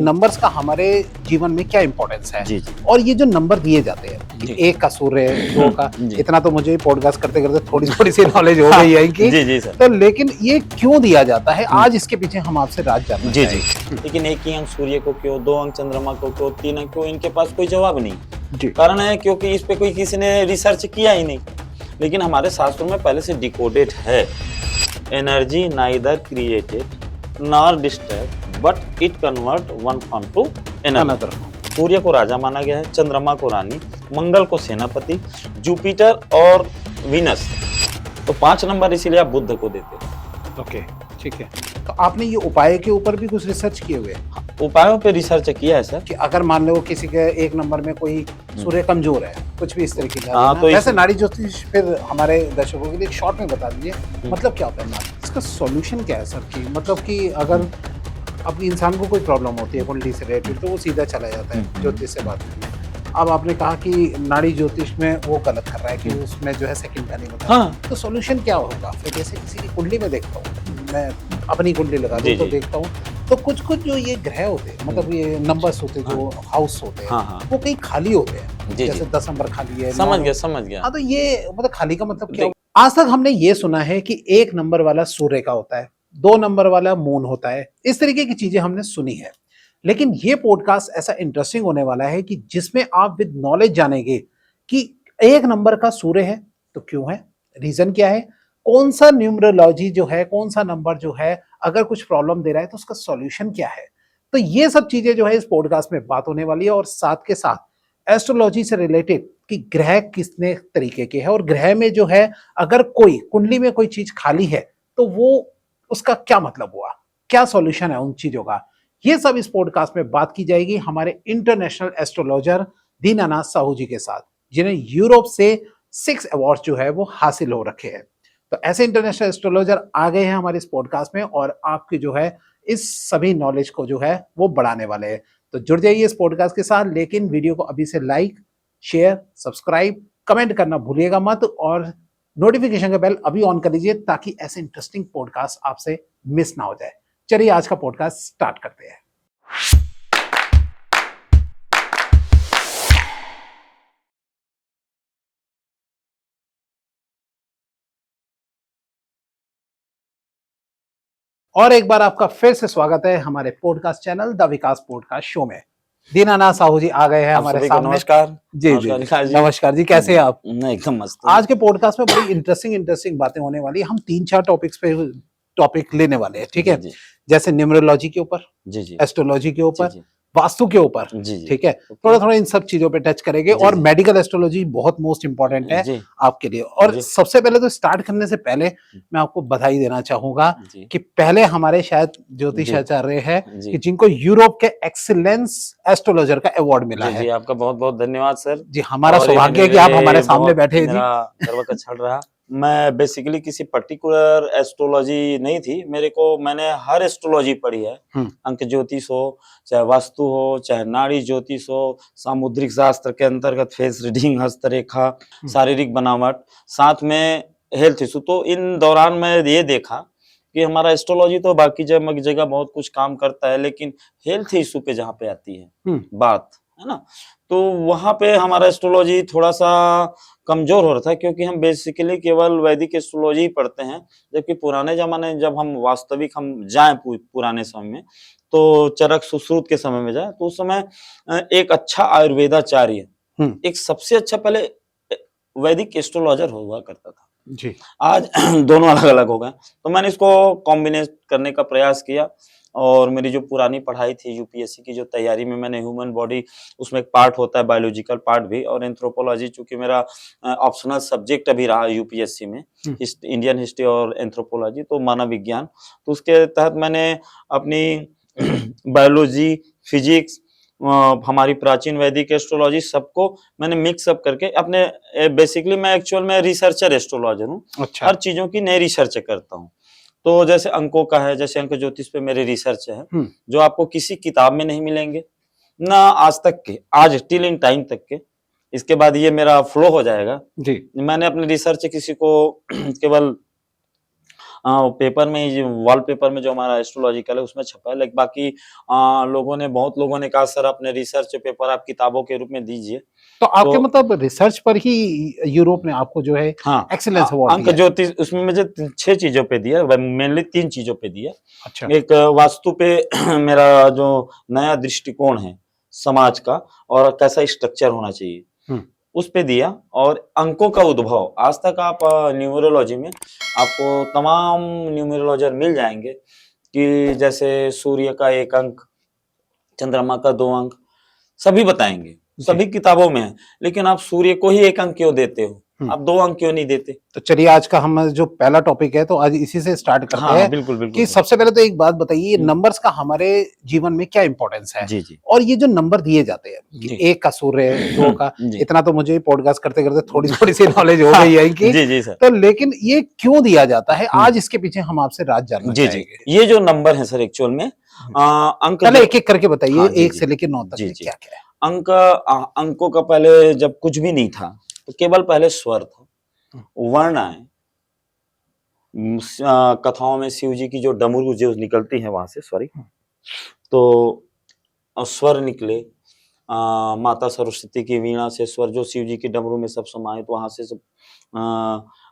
Numbers का हमारे जीवन में क्या इंपॉर्टेंस है। जी जी और ये जो नंबर दिए जाते हैं जी। एक का सूर्य, दो का, जी। इतना तो मुझे पॉडकास्ट करते करते थोड़ी थोड़ी सी नॉलेज हो गई है इनकी। जी जी सर। तो लेकिन ये क्यों दिया जाता है, आज इसके पीछे हम आपसे राज जानना जी जी। चाहेंगे। लेकिन एक ही अंक सूर्य को क्यों, 2 अंक चंद्रमा को क्यों, 3 अंक क्यों, इनके पास कोई जवाब नहीं। जी कारण है क्योंकि इस पे कोई किसी ने रिसर्च किया ही नहीं। लेकिन हमारे शास्त्रों में पहले से डिकोडेड है। Energy neither created nor distract but it convert one form to another. Another. सूर्य को राजा माना गया है, चंद्रमा को रानी, मंगल को सेनापति, जुपिटर और वीनस। तो 5 नंबर इसीलिए आप बुध को देते हैं। ओके ठीक है। तो आपने ये उपाय के ऊपर भी कुछ रिसर्च किए हुए हैं उपायों पे रिसर्च किया है सर। कि अगर मान लो किसी के एक नंबर में कोई सूर्य कमजोर है, कुछ भी इस तरीके का, हाँ, तो वैसे नाड़ी ज्योतिष फिर हमारे दर्शकों के लिए शॉर्ट में बता दीजिए मतलब क्या होता है नाड़ी, इसका सॉल्यूशन क्या है सर? कि मतलब कि अगर अब इंसान को कोई प्रॉब्लम होती है कुंडली से रिलेटेड तो वो सीधा चला जाता है ज्योतिष से बात करने। अब आपने कहा कि नाड़ी ज्योतिष में वो गलत कर रहा है कि उसमें जो है सेकंड का नहीं बता। हाँ। तो सॉल्यूशन क्या होगा फिर? जैसे किसी की कुंडली में देखता हूँ, मैं अपनी कुंडली लगा दूँ तो देखता हूँ तो कुछ कुछ जो ये ग्रह होते हैं, मतलब ये नंबर्स होते हैं, जो हाउस होते हैं, हाँ। वो कहीं खाली होते हैं। जी, जैसे 10 नंबर खाली है, समझ 9 गया समझ गया। हाँ, तो ये मतलब खाली का मतलब क्या? आज तक हमने ये सुना है कि 1 नंबर वाला सूर्य का होता है, 2 नंबर वाला मून होता है, इस तरीके की चीजें हमने सुनी है। लेकिन ये पॉडकास्ट ऐसा इंटरेस्टिंग होने वाला है कि जिसमें आप विद नॉलेज जानेंगे कि 1 नंबर का सूर्य है तो क्यों है, रीजन क्या है, कौन सा न्यूमरोलॉजी जो है, कौन सा नंबर जो है अगर कुछ प्रॉब्लम दे रहा है तो उसका सॉल्यूशन क्या है। तो ये सब चीजें जो है इस पॉडकास्ट में बात होने वाली है, और साथ के साथ एस्ट्रोलॉजी से रिलेटेड कि ग्रह कितने तरीके के हैं, और ग्रह में जो है अगर कोई कुंडली में कोई चीज खाली है तो वो उसका क्या मतलब हुआ, क्या सॉल्यूशन है उन चीजों का, ये सब इस पॉडकास्ट में बात की जाएगी हमारे इंटरनेशनल एस्ट्रोलॉजर दीनानाथ साहू जी के साथ, जिन्हें यूरोप से 6 अवार्ड जो है वो हासिल हो रखे हैं। तो ऐसे इंटरनेशनल एस्ट्रोलॉजर आ गए हैं हमारे इस पॉडकास्ट में और आपकी जो है इस सभी नॉलेज को जो है वो बढ़ाने वाले हैं। तो जुड़ जाइए इस पॉडकास्ट के साथ, लेकिन वीडियो को अभी से लाइक, शेयर, सब्सक्राइब, कमेंट करना भूलिएगा मत, और नोटिफिकेशन का बेल अभी ऑन कर लीजिए ताकि ऐसे इंटरेस्टिंग पॉडकास्ट आपसे मिस ना हो जाए। चलिए आज का पॉडकास्ट स्टार्ट करते हैं। और एक बार आपका फिर से स्वागत है हमारे podcast channel the Vikas podcast show में। दीनानाथ साहू जी आ गए हैं हमारे सामने। नमस्कार। जी जी नमस्कार जी, कैसे हैं आप? एकदम मस्त। आज के पॉडकास्ट में बड़ी इंटरेस्टिंग बातें होने वाली है। हम 3-4 टॉपिक्स पे टॉपिक लेने वाले हैं, ठीक है? जैसे न्यूमरोलॉजी के ऊपर, एस्ट्रोलॉजी के ऊपर, वास्तु के ऊपर, ठीक है? थोड़ा थोड़ा इन सब चीजों पे टच करेंगे, और मेडिकल एस्ट्रोलॉजी बहुत मोस्ट इंपॉर्टेंट है आपके लिए। और सबसे पहले तो स्टार्ट करने से पहले मैं आपको बधाई देना चाहूंगा कि पहले हमारे शायद ज्योतिष आचार्य है कि जिनको यूरोप के एक्सीलेंस एस्ट्रोलॉजर का अवार्ड मिला है। आपका बहुत बहुत धन्यवाद सर जी, हमारा सौभाग्य है कि आप हमारे सामने बैठे हैं जी। गर्व का क्षण रहा। मैं बेसिकली किसी पर्टिकुलर एस्ट्रोलॉजी नहीं थी, मैंने हर एस्ट्रोलॉजी पढ़ी है। अंक ज्योतिष हो, चाहे वास्तु हो, चाहे नाड़ी ज्योतिष हो, सामुद्रिक शास्त्र के अंतर्गत फेस रीडिंग, हस्तरेखा, शारीरिक बनावट, साथ में हेल्थ इशू। तो इन दौरान मैं ये देखा कि हमारा एस्ट्रोलॉजी तो बाकी जगह बहुत कुछ काम करता है, लेकिन हेल्थ इशू पे जहाँ पे आती है बात, है ना, तो वहां पे हमारा एस्ट्रोलॉजी थोड़ा सा कमजोर हो रहा था, क्योंकि हम बेसिकली केवल वैदिक एस्ट्रोलॉजी ही पढ़ते हैं। जबकि पुराने जमाने में जब हम जाएं पुराने समय में, तो चरक सुश्रुत के समय में जाए, तो उस समय एक अच्छा आयुर्वेदाचार्य, एक सबसे अच्छा पहले वैदिक एस्ट्रोलॉजर हुआ करता था जी। आज दोनों अलग अलग हो गए, तो मैंने इसको कॉम्बिनेट करने का प्रयास किया। और मेरी जो पुरानी पढ़ाई थी यूपीएससी की जो तैयारी में, मैंने ह्यूमन बॉडी, उसमें एक पार्ट होता है बायोलॉजिकल पार्ट भी, और एंथ्रोपोलॉजी चूंकि मेरा ऑप्शनल सब्जेक्ट अभी रहा यूपीएससी में, इंडियन हिस्ट्री और एंथ्रोपोलॉजी, तो मानव विज्ञान, तो उसके तहत मैंने अपनी बायोलॉजी, फिजिक्स, हमारी प्राचीन वैदिक एस्ट्रोलॉजी, सबको मैंने मिक्स अप करके अपने, बेसिकली मैं एक्चुअल में रिसर्चर एस्ट्रोलॉजर हूँ। अच्छा। हर चीजों की नई रिसर्च करता हूँ। तो जैसे अंकों का है, जैसे अंक ज्योतिष पे मेरे रिसर्च है, जो आपको किसी किताब में नहीं मिलेंगे, ना आज तक के, आज टिल इन टाइम तक के। इसके बाद ये मेरा फ्लो हो जाएगा जी। मैंने अपने रिसर्च किसी को केवल पेपर में, वॉलपेपर में जो हमारा एस्ट्रोलॉजिकल है उसमें छपा है। लेकिन बाकी बहुत लोगों ने कहा सर अपने रिसर्च पेपर आप किताबों के रूप में दीजिए। तो आपके तो मतलब रिसर्च पर ही यूरोप ने आपको जो है हाँ, एक्सीलेंस अवार्ड अंक दिया है। ज्योतिष उसमें मुझे 6 चीजों पे दिया, मेनली 3 चीजों पे दिया। अच्छा। एक वास्तु पे मेरा जो नया दृष्टिकोण है समाज का और कैसा स्ट्रक्चर होना चाहिए हम्म। उस पे दिया, और अंकों का उद्भव। आज तक आप न्यूमरोलॉजी में आपको तमाम न्यूमरोलॉजर मिल जाएंगे कि जैसे सूर्य का 1 अंक, चंद्रमा का 2 अंक, सभी बताएंगे, सभी किताबों में है। लेकिन आप सूर्य को ही 1 अंक क्यों देते हो, आप 2 अंक क्यों नहीं देते? तो चलिए आज का हम जो पहला टॉपिक है तो आज इसी से स्टार्ट करते हाँ, हैं बिल्कुल कि बिल्कुल। सबसे पहले तो एक बात बताइए, नंबर्स का हमारे जीवन में क्या इंपॉर्टेंस है, जी जी और ये जो नंबर दिए जाते हैं कि जी। 1 का सूर्य, 2 का, जी। इतना तो मुझे पॉडकास्ट करते करते थोड़ी थोड़ी सी नॉलेज हो गई है इनकी। जी जी सर। तो लेकिन ये क्यों दिया जाता है, आज इसके पीछे हम आपसे राज जानना जी जी, चाहेंगे। ये जो नंबर है सर एक्चुअल में अंक पहले जो- एक एक करके बताइए, हाँ, जी 1 जी से लेकर 9 तक जी में जी। क्या क्या है। अंकों का पहले जब कुछ भी नहीं था तो केवल पहले स्वर था, वर्ण आए। कथाओं में शिव जी की जो डमरू जो निकलती है वहां से, सॉरी, तो स्वर निकले। माता सरस्वती की वीणा से स्वर, जो शिव जी की डमरू में सब समाये, तो वहां से सब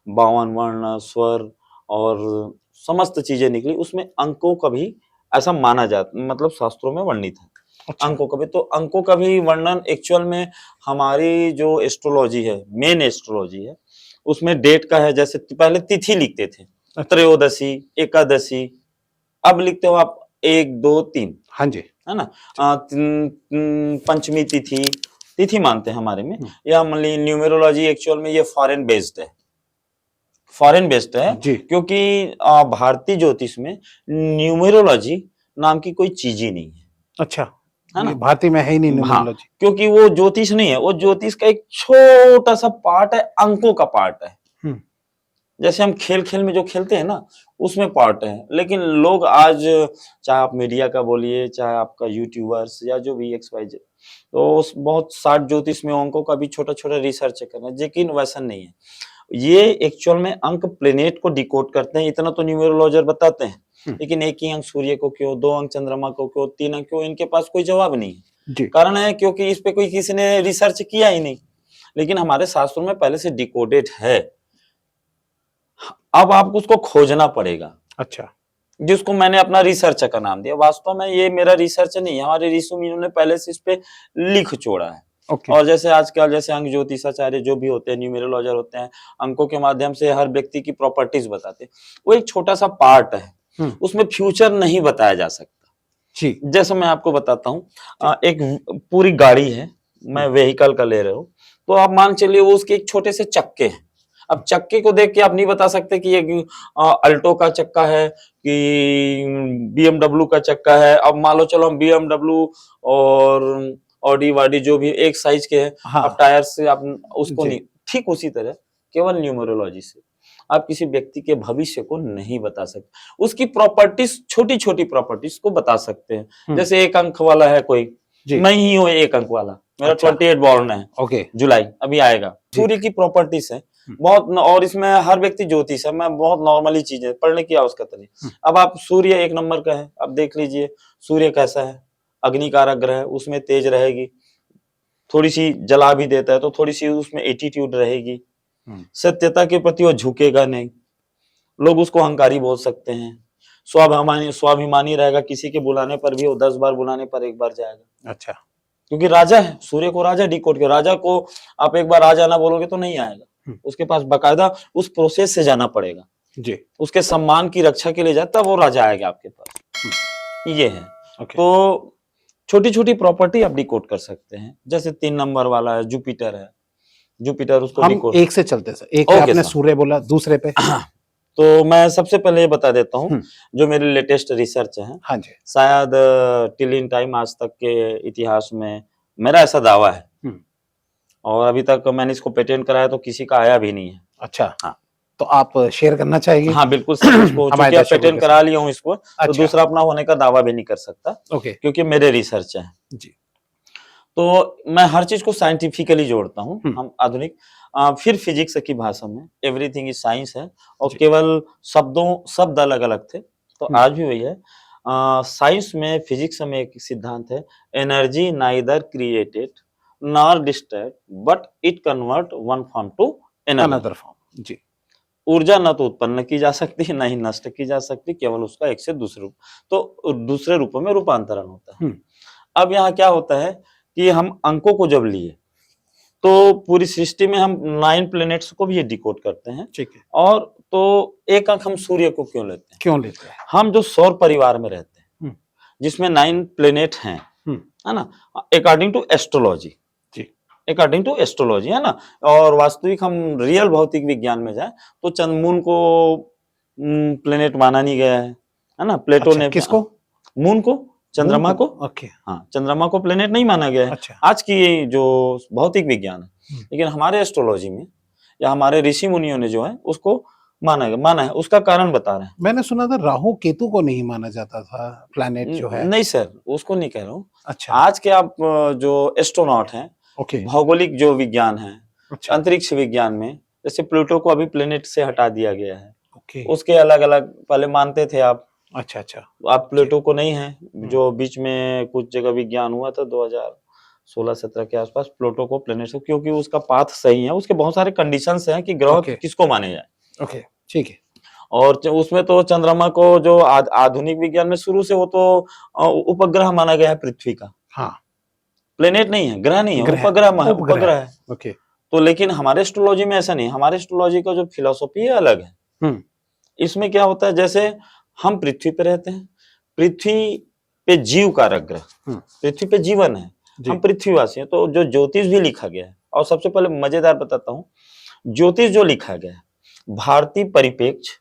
52 वर्ण, स्वर और समस्त चीजें निकली। उसमें अंकों का भी ऐसा माना जाता, मतलब शास्त्रों में वर्णित है। अच्छा। अंकों का भी, तो अंकों का भी वर्णन एक्चुअल में हमारी जो एस्ट्रोलॉजी है, मेन एस्ट्रोलॉजी है, उसमें डेट का है। जैसे पहले तिथि लिखते थे, त्रयोदशी, एकादशी, अब लिखते हो आप 1 2 3, हाँ जी। है ना। पंचमी तिथि, तिथि मानते हैं हमारे में। या न्यूमेरोलॉजी एक्चुअल में ये फॉरेन बेस्ड है, फॉरेन बेस्ड है जी। क्योंकि भारतीय ज्योतिष में न्यूमेरोलॉजी नाम की कोई चीज ही नहीं है। अच्छा, है ना। ये भारतीय में है ही नहीं हाँ, न्यूमरोलॉजी। क्योंकि वो ज्योतिष नहीं है, वो ज्योतिष का एक छोटा सा पार्ट है, अंकों का पार्ट है। जैसे हम खेल खेल में जो खेलते हैं ना, उसमें पार्ट है। लेकिन लोग आज, चाहे आप मीडिया का बोलिए, चाहे आपका यूट्यूबर्स या जो भी XYZ, तो बहुत 60 ज्योतिष में अंकों का भी छोटा छोटा रिसर्च करना, लेकिन वैसा नहीं है। ये एक्चुअल में अंक प्लेनेट को डिकोड करते हैं, इतना तो न्यूमेरोलॉजर बताते हैं। लेकिन 1 ही अंक सूर्य को क्यों, 2 अंक चंद्रमा को क्यों, 3 अंक क्यों, इनके पास कोई जवाब नहीं है। जी। कारण है क्योंकि इस पे कोई किसी ने रिसर्च किया ही नहीं। लेकिन हमारे शास्त्रों में पहले से डिकोडेड है, अब आपको उसको खोजना पड़ेगा। अच्छा। जिसको मैंने अपना रिसर्च का नाम दिया, वास्तव में ये मेरा रिसर्च नहीं है, हमारे ऋषि मुनियों ने पहले से इस पे लिख छोड़ा है। Okay. और जैसे आजकल जैसे अंक ज्योतिषाचार्य जो भी होते हैं, न्यूमेरोलॉजर होते हैं, अंकों के माध्यम से हर व्यक्ति की प्रॉपर्टीज बताते हैं। वो एक छोटा सा पार्ट है, उसमें फ्यूचर नहीं बताया जा सकता। जी। जैसे मैं आपको बताता हूँ, एक पूरी गाड़ी है, मैं व्हीकल का ले रहा हूँ, तो आप मान चलिए वो उसके एक छोटे से चक्के हैं। अब चक्के को देख के आप नहीं बता सकते कि ये अल्टो का चक्का है कि BMW का चक्का है। अब मान लो चलो हम BMW और ऑडी वाडी जो भी एक साइज के हैं, हाँ। अब टायर से आप उसको नहीं, ठीक उसी तरह केवल न्यूमेरोलॉजी से आप किसी व्यक्ति के भविष्य को नहीं बता सकते, उसकी प्रॉपर्टीज, छोटी छोटी प्रॉपर्टीज को बता सकते हैं। जैसे 1 अंक वाला है कोई, मैं ही हूँ 1 अंक वाला, मेरा 28 बॉर्न है, ओके, जुलाई अभी आएगा। सूर्य की प्रॉपर्टीज है बहुत, और इसमें हर व्यक्ति ज्योतिष है, मैं बहुत नॉर्मली चीजें पढ़ने की आवश्यकता नहीं। अब आप सूर्य 1 नंबर का है, अब देख लीजिए सूर्य कैसा है, अग्निकारक ग्रह है, उसमें तेज रहेगी, थोड़ी सी जला भी देता है तो थोड़ी सी उसमें एटीट्यूड रहेगी, सत्यता के प्रति वो झुकेगा नहीं, लोग उसको अहंकारी बोल सकते हैं। स्वाभिमानी रहेगा, किसी के बुलाने पर भी वो 10 बार बुलाने पर 1 बार जाएगा। अच्छा, क्योंकि राजा है, सूर्य को राजा डिकोड के, राजा को आप 1 बार आ जाना बोलोगे तो नहीं आएगा, उसके पास बकायदा उस प्रोसेस से जाना पड़ेगा जी, उसके सम्मान की रक्षा के लिए जाए, तब वो राजा आएगा आपके पास। ये है। तो छोटी छोटी प्रॉपर्टी आप डिकोड कर सकते हैं। जैसे 3 नंबर वाला है, जुपिटर है, जुपिटर उसको हम डिकोड, एक से चलते सर, एक पे आपने सूर्य बोला, दूसरे पे तो मैं सबसे पहले ये बता देता हूँ जो मेरे लेटेस्ट रिसर्च है। हाँ जी। शायद टिल इन टाइम, आज तक के इतिहास में मेरा ऐसा दावा है, और अभी तक मैंने इसको पेटेंट कराया तो किसी का आया भी नहीं है। अच्छा, हाँ, तो आप शेयर करना चाहेंगे? हाँ बिल्कुल सर, इसको चूंकि आप पेटेंट करा लिया हूँ इसको, तो दूसरा अपना होने का दावा भी नहीं कर सकता, क्योंकि मेरे रिसर्च है जी। तो मैं हर चीज को साइंटिफिकली जोड़ता हूँ। हम आधुनिक फिर फिजिक्स की भाषा में एवरीथिंग इज साइंस है, और जी। केवल शब्द अलग अलग थे, तो आज भी वही है। साइंस में, फिजिक्स में एक सिद्धांत है, energy neither created nor destroyed but it convert one form to another. Another form. जी। ऊर्जा न तो उत्पन्न की जा सकती है, न ही नष्ट की जा सकती, केवल उसका एक से दूसरे रूप, तो दूसरे रूपों में रूपांतरण होता है। अब यहाँ क्या होता है कि हम अंकों को जब लिए तो पूरी सृष्टि में हम 9 प्लैनेट्स को भी ये डिकोड करते हैं। ठीक है। और तो एक अंक हम सूर्य को क्यों लेते हैं? क्यों लेते हैं? हम जो सौर परिवार में रहते हैं, जिसमें 9 प्लैनेट हैं, है ना, according to astrology, according to astrology, है ना। और वास्तविक हम रियल भौतिक विज्ञान में जाए तो चंद्रमून को प्लेनेट माना नहीं गया है ना। प्लेटो ने किसको? मून को, चंद्रमा को। ओके। हाँ, चंद्रमा को प्लेनेट नहीं माना गया है। अच्छा। आज की जो भौतिक विज्ञान है, लेकिन हमारे एस्ट्रोलॉजी में या हमारे ऋषि मुनियों ने जो है उसको माना है। उसका कारण बता रहे हैं। मैंने सुना था राहु केतु को नहीं माना जाता था प्लैनेट जो है। नहीं सर, उसको नहीं कह रहा हूँ। अच्छा। आज के आप जो एस्ट्रोनॉट हैं, भौगोलिक जो विज्ञान है, अंतरिक्ष विज्ञान में, जैसे प्लूटो को अभी प्लेनेट से हटा दिया गया है। उसके अलग अलग पहले मानते थे आप। अच्छा। आप प्लूटो को नहीं है, जो बीच में कुछ जगह विज्ञान हुआ था 2016-17 के आसपास, प्लूटो को प्लेनेट से, क्योंकि उसका पाथ सही है। उसके बहुत सारे कंडीशंस हैं कि ग्रह किसको माने जाए। ओके, ठीक है। और उसमें तो चंद्रमा को जो आधुनिक विज्ञान में शुरू से वो तो उपग्रह माना गया है पृथ्वी का। हाँ, प्लेनेट नहीं है, ग्रह नहीं है, उपग्रह है। ओके। तो लेकिन हमारे एस्ट्रोलॉजी में ऐसा नहीं है। हमारे एस्ट्रोलॉजी का जो फिलॉसफी है अलग है। इसमें क्या होता है, जैसे हम पृथ्वी पे रहते हैं, पृथ्वी पे जीव कारक ग्रह, पृथ्वी पे जीवन है, हम पृथ्वीवासी हैं, तो जो ज्योतिष भी लिखा गया है, और सबसे पहले मजेदार बताता हूँ, ज्योतिष जो लिखा गया है भारतीय परिप्रेक्ष्य,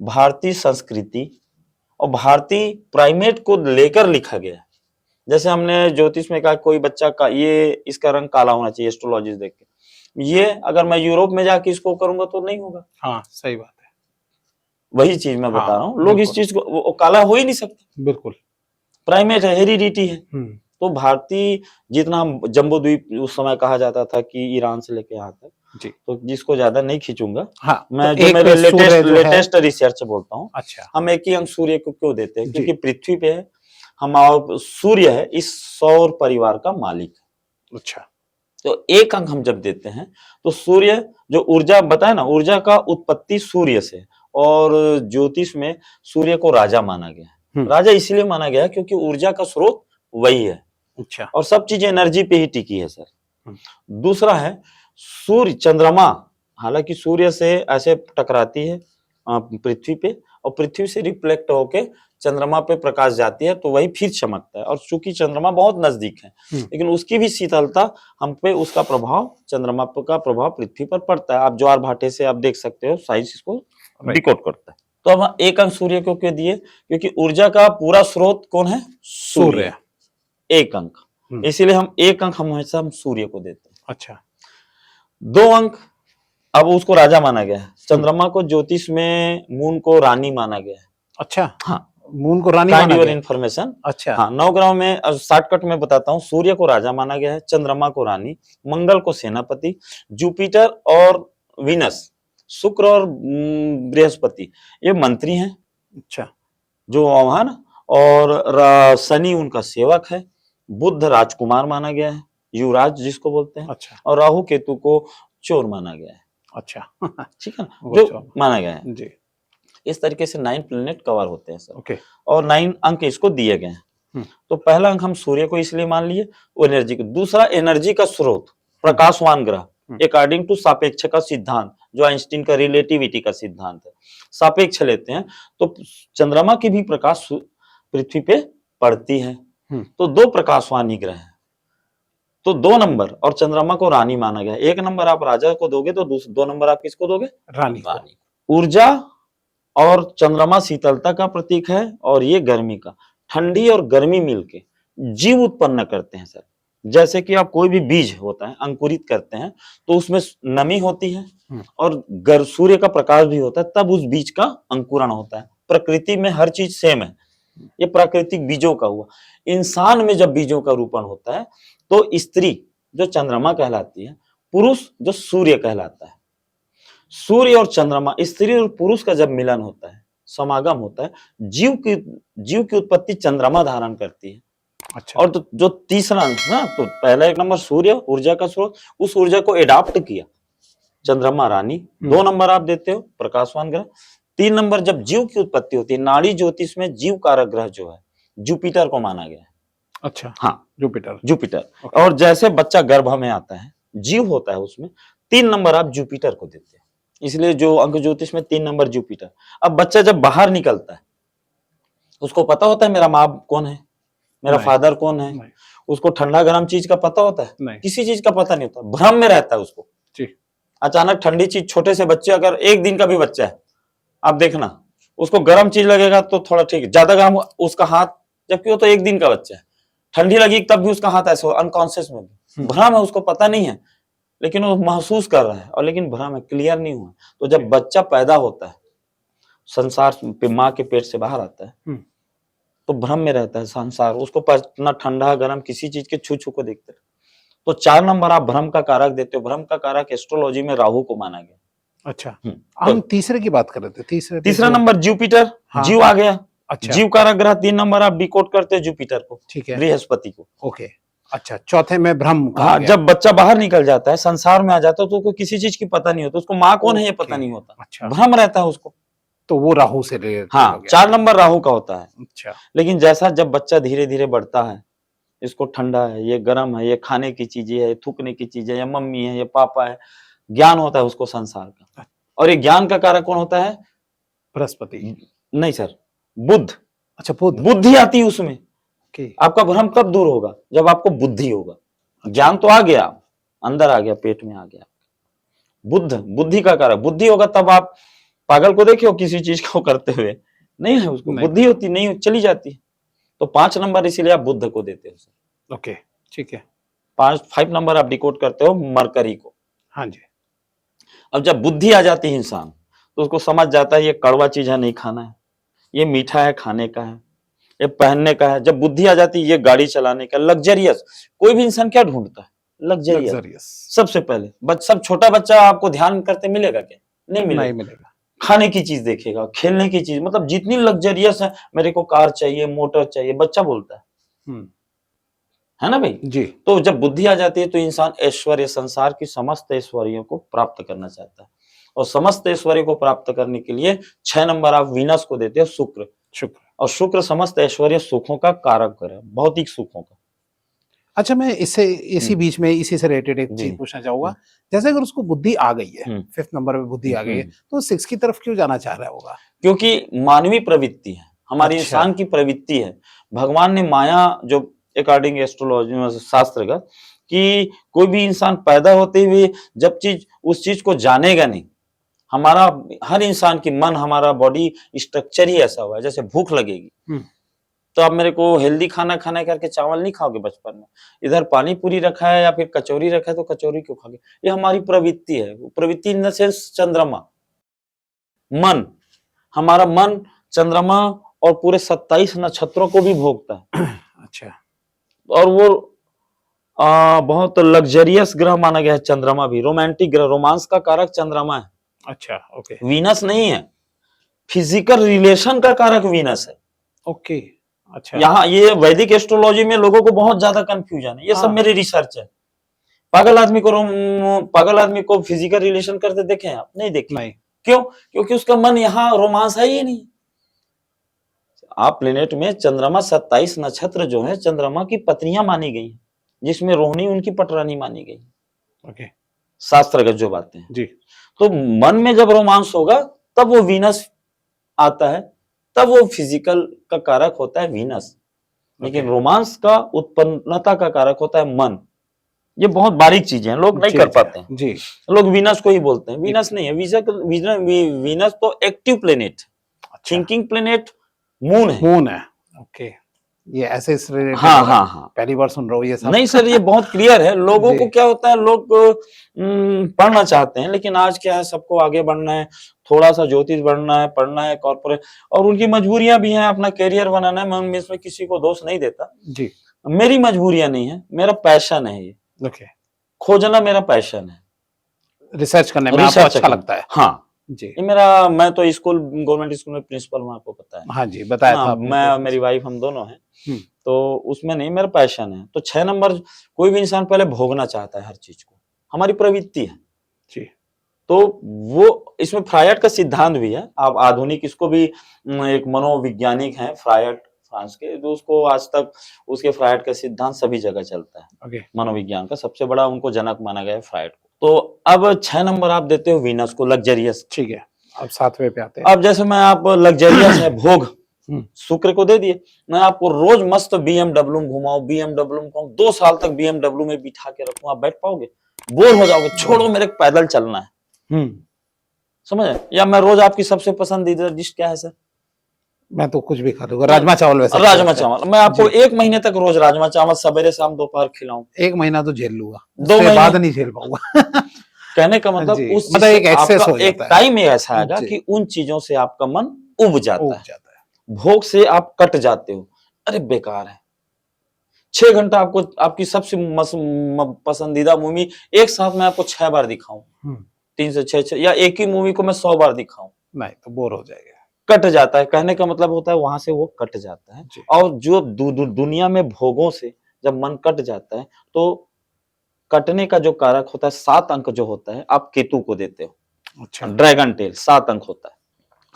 भारतीय संस्कृति और भारतीय प्राइमेट को लेकर लिखा गया है। जैसे हमने ज्योतिष में कहा कोई बच्चा का ये इसका रंग काला होना चाहिए, एस्ट्रोलॉजी देख के, ये अगर मैं यूरोप में जाके इसको करूंगा तो नहीं होगा। हाँ, सही बात है। वही चीज मैं बता रहा हूँ, लोग इस चीज को काला हो ही नहीं सकते। बिल्कुल, प्राइमेट है, हेरिडिटी है। तो भारतीय, जितना हम जम्बो द्वीप उस समय कहा जाता था कि ईरान से लेके यहाँ तक, तो जिसको ज्यादा नहीं खींचूंगा। हाँ, मैं तो जो मेरे लेटेस्ट रिसर्च बोलता हूँ। अच्छा। हम एक ही अंक सूर्य को क्यों देते हैं? क्योंकि पृथ्वी पे है हम, सूर्य है इस सौर परिवार का मालिक। अच्छा। तो एक अंक हम जब देते हैं तो सूर्य जो ऊर्जा बताए ना, ऊर्जा का उत्पत्ति सूर्य से, और ज्योतिष में सूर्य को राजा माना गया है। राजा इसलिए माना गया क्योंकि ऊर्जा का स्रोत वही है। अच्छा। और सब चीजें एनर्जी पे ही टिकी है सर। दूसरा है सूर्य, चंद्रमा, हालांकि सूर्य से ऐसे टकराती है पृथ्वी पे, और पृथ्वी से रिफ्लेक्ट होके चंद्रमा पे प्रकाश जाती है, तो वही फिर चमकता है। और चूंकि चंद्रमा बहुत नजदीक है, लेकिन उसकी भी शीतलता हम पे, उसका प्रभाव, चंद्रमा का प्रभाव पृथ्वी पर पड़ता है। आप ज्वार भाटे से आप देख सकते हो, साइंस इसको डिकोड करता है। तो अब एक अंक सूर्य को क्यों दिए? क्योंकि ऊर्जा का पूरा स्रोत कौन है? सूर्य। एक अंक, इसीलिए हम एक अंक हमेशा हम सूर्य को देते हैं। अच्छा। 2 अंक, अब उसको राजा माना गया है। चंद्रमा को ज्योतिष में मून को रानी माना गया है। अच्छा। हाँ, मून को रानी माना गया है। इन्फॉर्मेशन। अच्छा। हाँ, 9 ग्रहों में शॉर्टकट में बताता हूँ। सूर्य को राजा माना गया है, चंद्रमा को रानी, मंगल को सेनापति, जुपिटर और वीनस, शुक्र और बृहस्पति ये मंत्री हैं। अच्छा। जो है ना, और शनि उनका सेवक है, बुध राजकुमार माना गया है, युवराज जिसको बोलते हैं। अच्छा। और राहु केतु को चोर माना गया है। अच्छा। ठीक है ना, जो माना गया है जी। इस तरीके से 9 प्लैनेट कवर होते हैं सर। ओके। और 9 अंक इसको दिए गए हैं। तो पहला अंक हम सूर्य को इसलिए मान लिए, वो एनर्जी को। दूसरा, एनर्जी का स्रोत प्रकाशवान ग्रह, अकॉर्डिंग टू सापेक्ष का सिद्धांत, जो आइंस्टीन का रिलेटिविटी का सिद्धांत है, सापेक्ष लेते हैं तो चंद्रमा की भी प्रकाश पृथ्वी पे पड़ती है। तो 2 प्रकाशवान ही ग्रह है। तो 2 नंबर, और चंद्रमा को रानी माना गया। 1 नंबर आप राजा को दोगे तो 2 नंबर आप किसको दोगे? रानी। ऊर्जा और चंद्रमा शीतलता का प्रतीक है, और ये गर्मी का। ठंडी और गर्मी मिलके जीव उत्पन्न करते हैं सर। जैसे कि आप कोई भी बीज होता है, अंकुरित करते हैं तो उसमें नमी होती है और सूर्य का प्रकाश भी होता है, तब उस बीज का अंकुरण होता है। प्रकृति में हर चीज सेम है, ये प्राकृतिक बीजों का हुआ। इंसान में जब बीजों का रोपण होता है तो स्त्री जो चंद्रमा कहलाती है, पुरुष जो सूर्य कहलाता है, सूर्य और चंद्रमा, स्त्री और पुरुष का जब मिलन होता है, समागम होता है, जीव की उत्पत्ति चंद्रमा धारण करती है। अच्छा। और तो जो तीसरा ना, तो पहला एक नंबर सूर्य ऊर्जा का स्रोत, उस ऊर्जा को एडाप्ट किया चंद्रमा रानी। 2 नंबर आप देते हो प्रकाशवान ग्रह। 3 नंबर जब जीव की उत्पत्ति होती है, नाड़ी ज्योतिष में जीव कारक ग्रह जो है जुपिटर को माना गया है। अच्छा, हाँ, जुपिटर। और जैसे बच्चा गर्भ में आता है, जीव होता है उसमें, 3 नंबर आप जुपिटर को देते हैं, इसलिए जो अंक ज्योतिष में 3 नंबर जुपिटर। अब बच्चा जब बाहर निकलता है, उसको पता होता है मेरा माँ कौन है, मेरा फादर कौन है, उसको ठंडा गर्म चीज का पता होता है? किसी चीज का पता नहीं होता, भ्रम में रहता है उसको। अचानक ठंडी चीज, छोटे से बच्चे, अगर 1 दिन का भी बच्चा है, आप देखना उसको गर्म चीज लगेगा तो थोड़ा ठीक है, ज्यादा गर्म उसका हाथ, जबकि वो तो 1 दिन का बच्चा है, ठंडी लगी तब भी उसका हाथ ऐसे अनकॉन्शियस में भी, भ्रम है, उसको पता नहीं है, लेकिन वो महसूस कर रहा है, और लेकिन भ्रम है, क्लियर नहीं हुआ। तो जब बच्चा पैदा होता है, संसार माँ के पेट से बाहर आता है, तो भ्रम में रहता है संसार, उसको ना ठंडा गर्म किसी चीज के छू को देखते हैं। तो 4 नंबर आप भ्रम का कारक देते हो। भ्रम का कारक एस्ट्रोलॉजी में राहु को माना गया। अच्छा, हम तीसरे की बात कर रहे थे। तीसरा नंबर जुपिटर, जीव आ गया। अच्छा, जीव कारक ग्रह 3 नंबर आप डिकोड करते हो जुपिटर को, ठीक है, बृहस्पति को। ओके, अच्छा, चौथे में भ्रम। हाँ, जब बच्चा बाहर निकल जाता है, संसार में आ जाता है, तो उसको किसी चीज की पता नहीं होता, उसको माँ कौन है ये पता नहीं होता। अच्छा, भ्रम रहता है उसको, तो वो राहु से रिलेटेड। हाँ, 4 नंबर राहु का होता है। अच्छा, लेकिन जैसा जब बच्चा धीरे धीरे बढ़ता है, इसको ठंडा है, ये गर्म है, ये खाने की चीजें है, थूकने की चीजें, या मम्मी है, ये पापा है, ज्ञान होता है उसको संसार का। और ये ज्ञान का कारक कौन होता है? बृहस्पति। नहीं सर, बुध। अच्छा, बुद्धि आती है उसमें। आपका भ्रम कब दूर होगा? जब आपको बुद्धि होगा। ज्ञान तो आ गया, अंदर आ गया, पेट में आ गया। बुद्धि का कारक, बुद्धि होगा तब आप पागल को देखियो किसी चीज को करते हुए, नहीं है उसको बुद्धि होती नहीं, चली जाती है। तो 5 नंबर इसीलिए आप बुध को देते हो सर। ओके, ठीक है। 5 नंबर आप डिकोड करते हो मरकरी को। हाँ जी। अब जब बुद्धि आ जाती है इंसान, तो उसको समझ जाता है ये कड़वा चीज है, नहीं खाना है, ये मीठा है, खाने का है, ये पहनने का है। जब बुद्धि आ जाती है, ये गाड़ी चलाने का, लग्जरियस। कोई भी इंसान क्या ढूंढता है? लग्जरियस सबसे पहले। सब छोटा बच्चा आपको ध्यान करते मिलेगा क्या? नहीं मिलेगा। खाने की चीज देखेगा, खेलने की चीज, मतलब जितनी लग्जरियस है, मेरे को कार चाहिए, मोटर चाहिए, बच्चा बोलता है ना भाई जी। तो जब बुद्धि आ जाती है, तो इंसान ऐश्वर्य, संसार की समस्त ऐश्वर्यों को प्राप्त करना चाहता है। और समस्त ऐश्वर्य को प्राप्त करने के लिए 6 नंबर आप वीनस को देते हो, शुक्र। और शुक्र समस्त ऐश्वर्य सुखों का कारक है, भौतिक सुखों का। अच्छा, मैं इसी बीच में इसी से रिलेटेड एक चीज पूछना चाहूंगा। जैसे अगर उसको बुद्धि आ गई है, 5th नंबर में बुद्धि आ गई है, तो 6 की तरफ क्यों जाना चाह रहा होगा? क्योंकि मानवीय प्रवृत्ति है, हमारी इंसान की प्रवृत्ति है। भगवान ने माया, जो अकॉर्डिंग एस्ट्रोलॉजी शास्त्र का, कि कोई भी इंसान पैदा होते हुए जब उस चीज को जानेगा नहीं, हमारा हर इंसान की मन, हमारा बॉडी स्ट्रक्चर ही ऐसा हुआ है। जैसे भूख लगेगी, तो आप मेरे को हेल्दी खाना खाना करके चावल नहीं खाओगे बचपन में, इधर पानी पूरी रखा है या फिर कचौरी रखा है तो कचौरी क्यों खाओगे? ये हमारी प्रवृत्ति है। प्रवृत्ति इन द सेंस चंद्रमा, मन, हमारा मन चंद्रमा और पूरे 27 नक्षत्रों को भी भोगता है। अच्छा, और वो बहुत लग्जरियस ग्रह माना गया है चंद्रमा भी, रोमांटिक ग्रह, रोमांस का कारक चंद्रमा है। अच्छा, ओके। वीनस नहीं है, फिजिकल रिलेशन का कारक वीनस है। ओके, अच्छा। यहाँ ये वैदिक एस्ट्रोलॉजी में लोगों को बहुत ज्यादा कंफ्यूजन है, ये सब मेरी रिसर्च है। पागल आदमी को फिजिकल रिलेशन करते देखे आप? नहीं देखे। नहीं। क्यों? क्योंकि उसका मन यहाँ रोमांस है ही नहीं। आप प्लेनेट में चंद्रमा 27 नक्षत्र जो है चंद्रमा की पत्नियां मानी गई है, जिसमें रोहिणी उनकी पटरानी मानी गई। ओके, शास्त्रगत जो बातें हैं जी। तो मन में जब रोमांस होगा तब वो वीनस आता है, तब वो फिजिकल का कारक होता है वीनस। लेकिन रोमांस का उत्पन्नता का कारक होता है मन। ये बहुत बारीक चीजें हैं, लोग नहीं कर पाते हैं जी। लोग वीनस को ही बोलते हैं, वीनस नहीं है। वीनस तो active planet, thinking planet moon है। ओके, ये ऐसे हाँ, पहली बार सुन रहा हूँ ये सब। नहीं सर, ये बहुत क्लियर है। लोगों को क्या होता है, लोग पढ़ना चाहते हैं, लेकिन आज क्या है, सबको आगे बढ़ना है, थोड़ा सा ज्योतिष बढ़ना है, पढ़ना है, कॉर्पोरेट, और उनकी मजबूरियां भी हैं, अपना करियर बनाना है। मैं इसमें किसी को दोष नहीं देता जी, मेरी मजबूरियां नहीं है, मेरा पैशन है ये। ओके, खोजना मेरा पैशन है। रिसर्च करने में आपको रिसर्च अच्छा लगता है। हाँ जी ये मेरा, मैं तो स्कूल, गवर्नमेंट स्कूल में प्रिंसिपल हूँ, आपको पता है। हाँ जी, बताया था हाँ, आपने मैं तो। मेरी वाइफ हम दोनों हैं, हम्म, तो उसमें नहीं, मेरा पैशन है। तो 6 नंबर, कोई भी इंसान पहले भोगना चाहता है हर चीज को, हमारी प्रवृत्ति है। जी तो वो इसमें फ्रायड का सिद्धांत भी है। आप आधुनिक इसको भी, एक मनोवैज्ञानिक हैं फ्रायड, फ्रांस के, तो उसको आज तक उसके फ्रायड का सिद्धांत सभी जगह चलता है। ओके मनोविज्ञान का सबसे बड़ा उनको जनक माना गया है फ्रायड को। तो अब 6 नंबर आप देते हो वीनस को, लग्जरियस। ठीक है, अब 7वें पे आते हैं। अब जैसे मैं, आप लग्जरियस है, भोग, हम्म, शुक्र को दे दिए। मैं आपको रोज मस्त बीएमडब्ल्यू में घुमाऊं, बीएमडब्ल्यू में घुमाऊं, 2 साल तक बीएमडब्ल्यू में बिठा के रखूं, आप बैठ पाओगे? बोर हो जाओगे, छोड़ो, मेरे को पैदल चलना है। हम्म, समझ आए? या मैं रोज, आपकी सबसे पसंदीदा डिश क्या है सर? मैं तो कुछ भी खा लूंगा, राजमा चावल वैसे अच्छा राजमा लगता है। चावल। मैं आपको 1 महीने तक रोज राजमा चावल सवेरे शाम दोपहर खिलाऊं। 1 महीना तो झेल लूंगा, 2 उसके महीने बाद नहीं झेल पाऊंगा। कहने का मतलब, जी, उस चीज मतलब से एक एक्सेस आपका हो एक जाता है। टाइम ऐसा आएगा जी, कि उन चीजों से आपका मन उब जाता उब है, जाता है। भोग से आप कट जाते हो। अरे बेकार है। 6 घंटा आपको, आपकी सबसे पसंदीदा मूवी एक साथ में आपको 6 बार दिखाऊं, हम्म, 3 से 6, या एक ही मूवी को मैं 100 बार दिखाऊं, नहीं तो बोर हो जाएगा। कट जाता है। कहने का मतलब होता है वहां से वो कट जाता है। जी और जो दुनिया में भोगों से जब मन कट जाता है, तो कटने का जो कारक होता है, 7 अंक जो होता है, आप केतु को देते हो। अच्छा, ड्रैगन टेल 7 अंक होता है।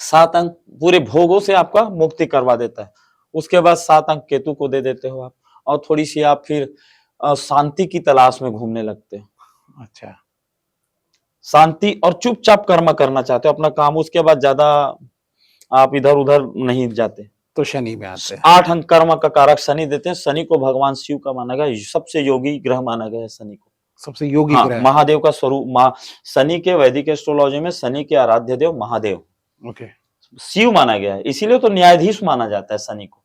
7 अंक पूरे भोगों से आपका मुक्ति करवा देता है। उसके बाद 7 अंक केतु को दे देते हो आप, और थोड़ी सी आप फिर शांति की तलाश में घूमने लगते हो। अच्छा, शांति और चुपचाप कर्म करना चाहते हो अपना काम, उसके बाद ज्यादा आप इधर उधर नहीं जाते। तो शनि में आते हैं। 8 अंक कर्म का कारक शनि देते हैं। शनि को भगवान शिव का माना गया, सबसे योगी ग्रह माना गया है शनि को। सबसे योगी हाँ, ग्रह। महादेव का स्वरूप, शनि के वैदिक एस्ट्रोलॉजी में शनि के आराध्य देव महादेव, ओके, शिव माना गया है, इसीलिए तो न्यायाधीश माना जाता है शनि को।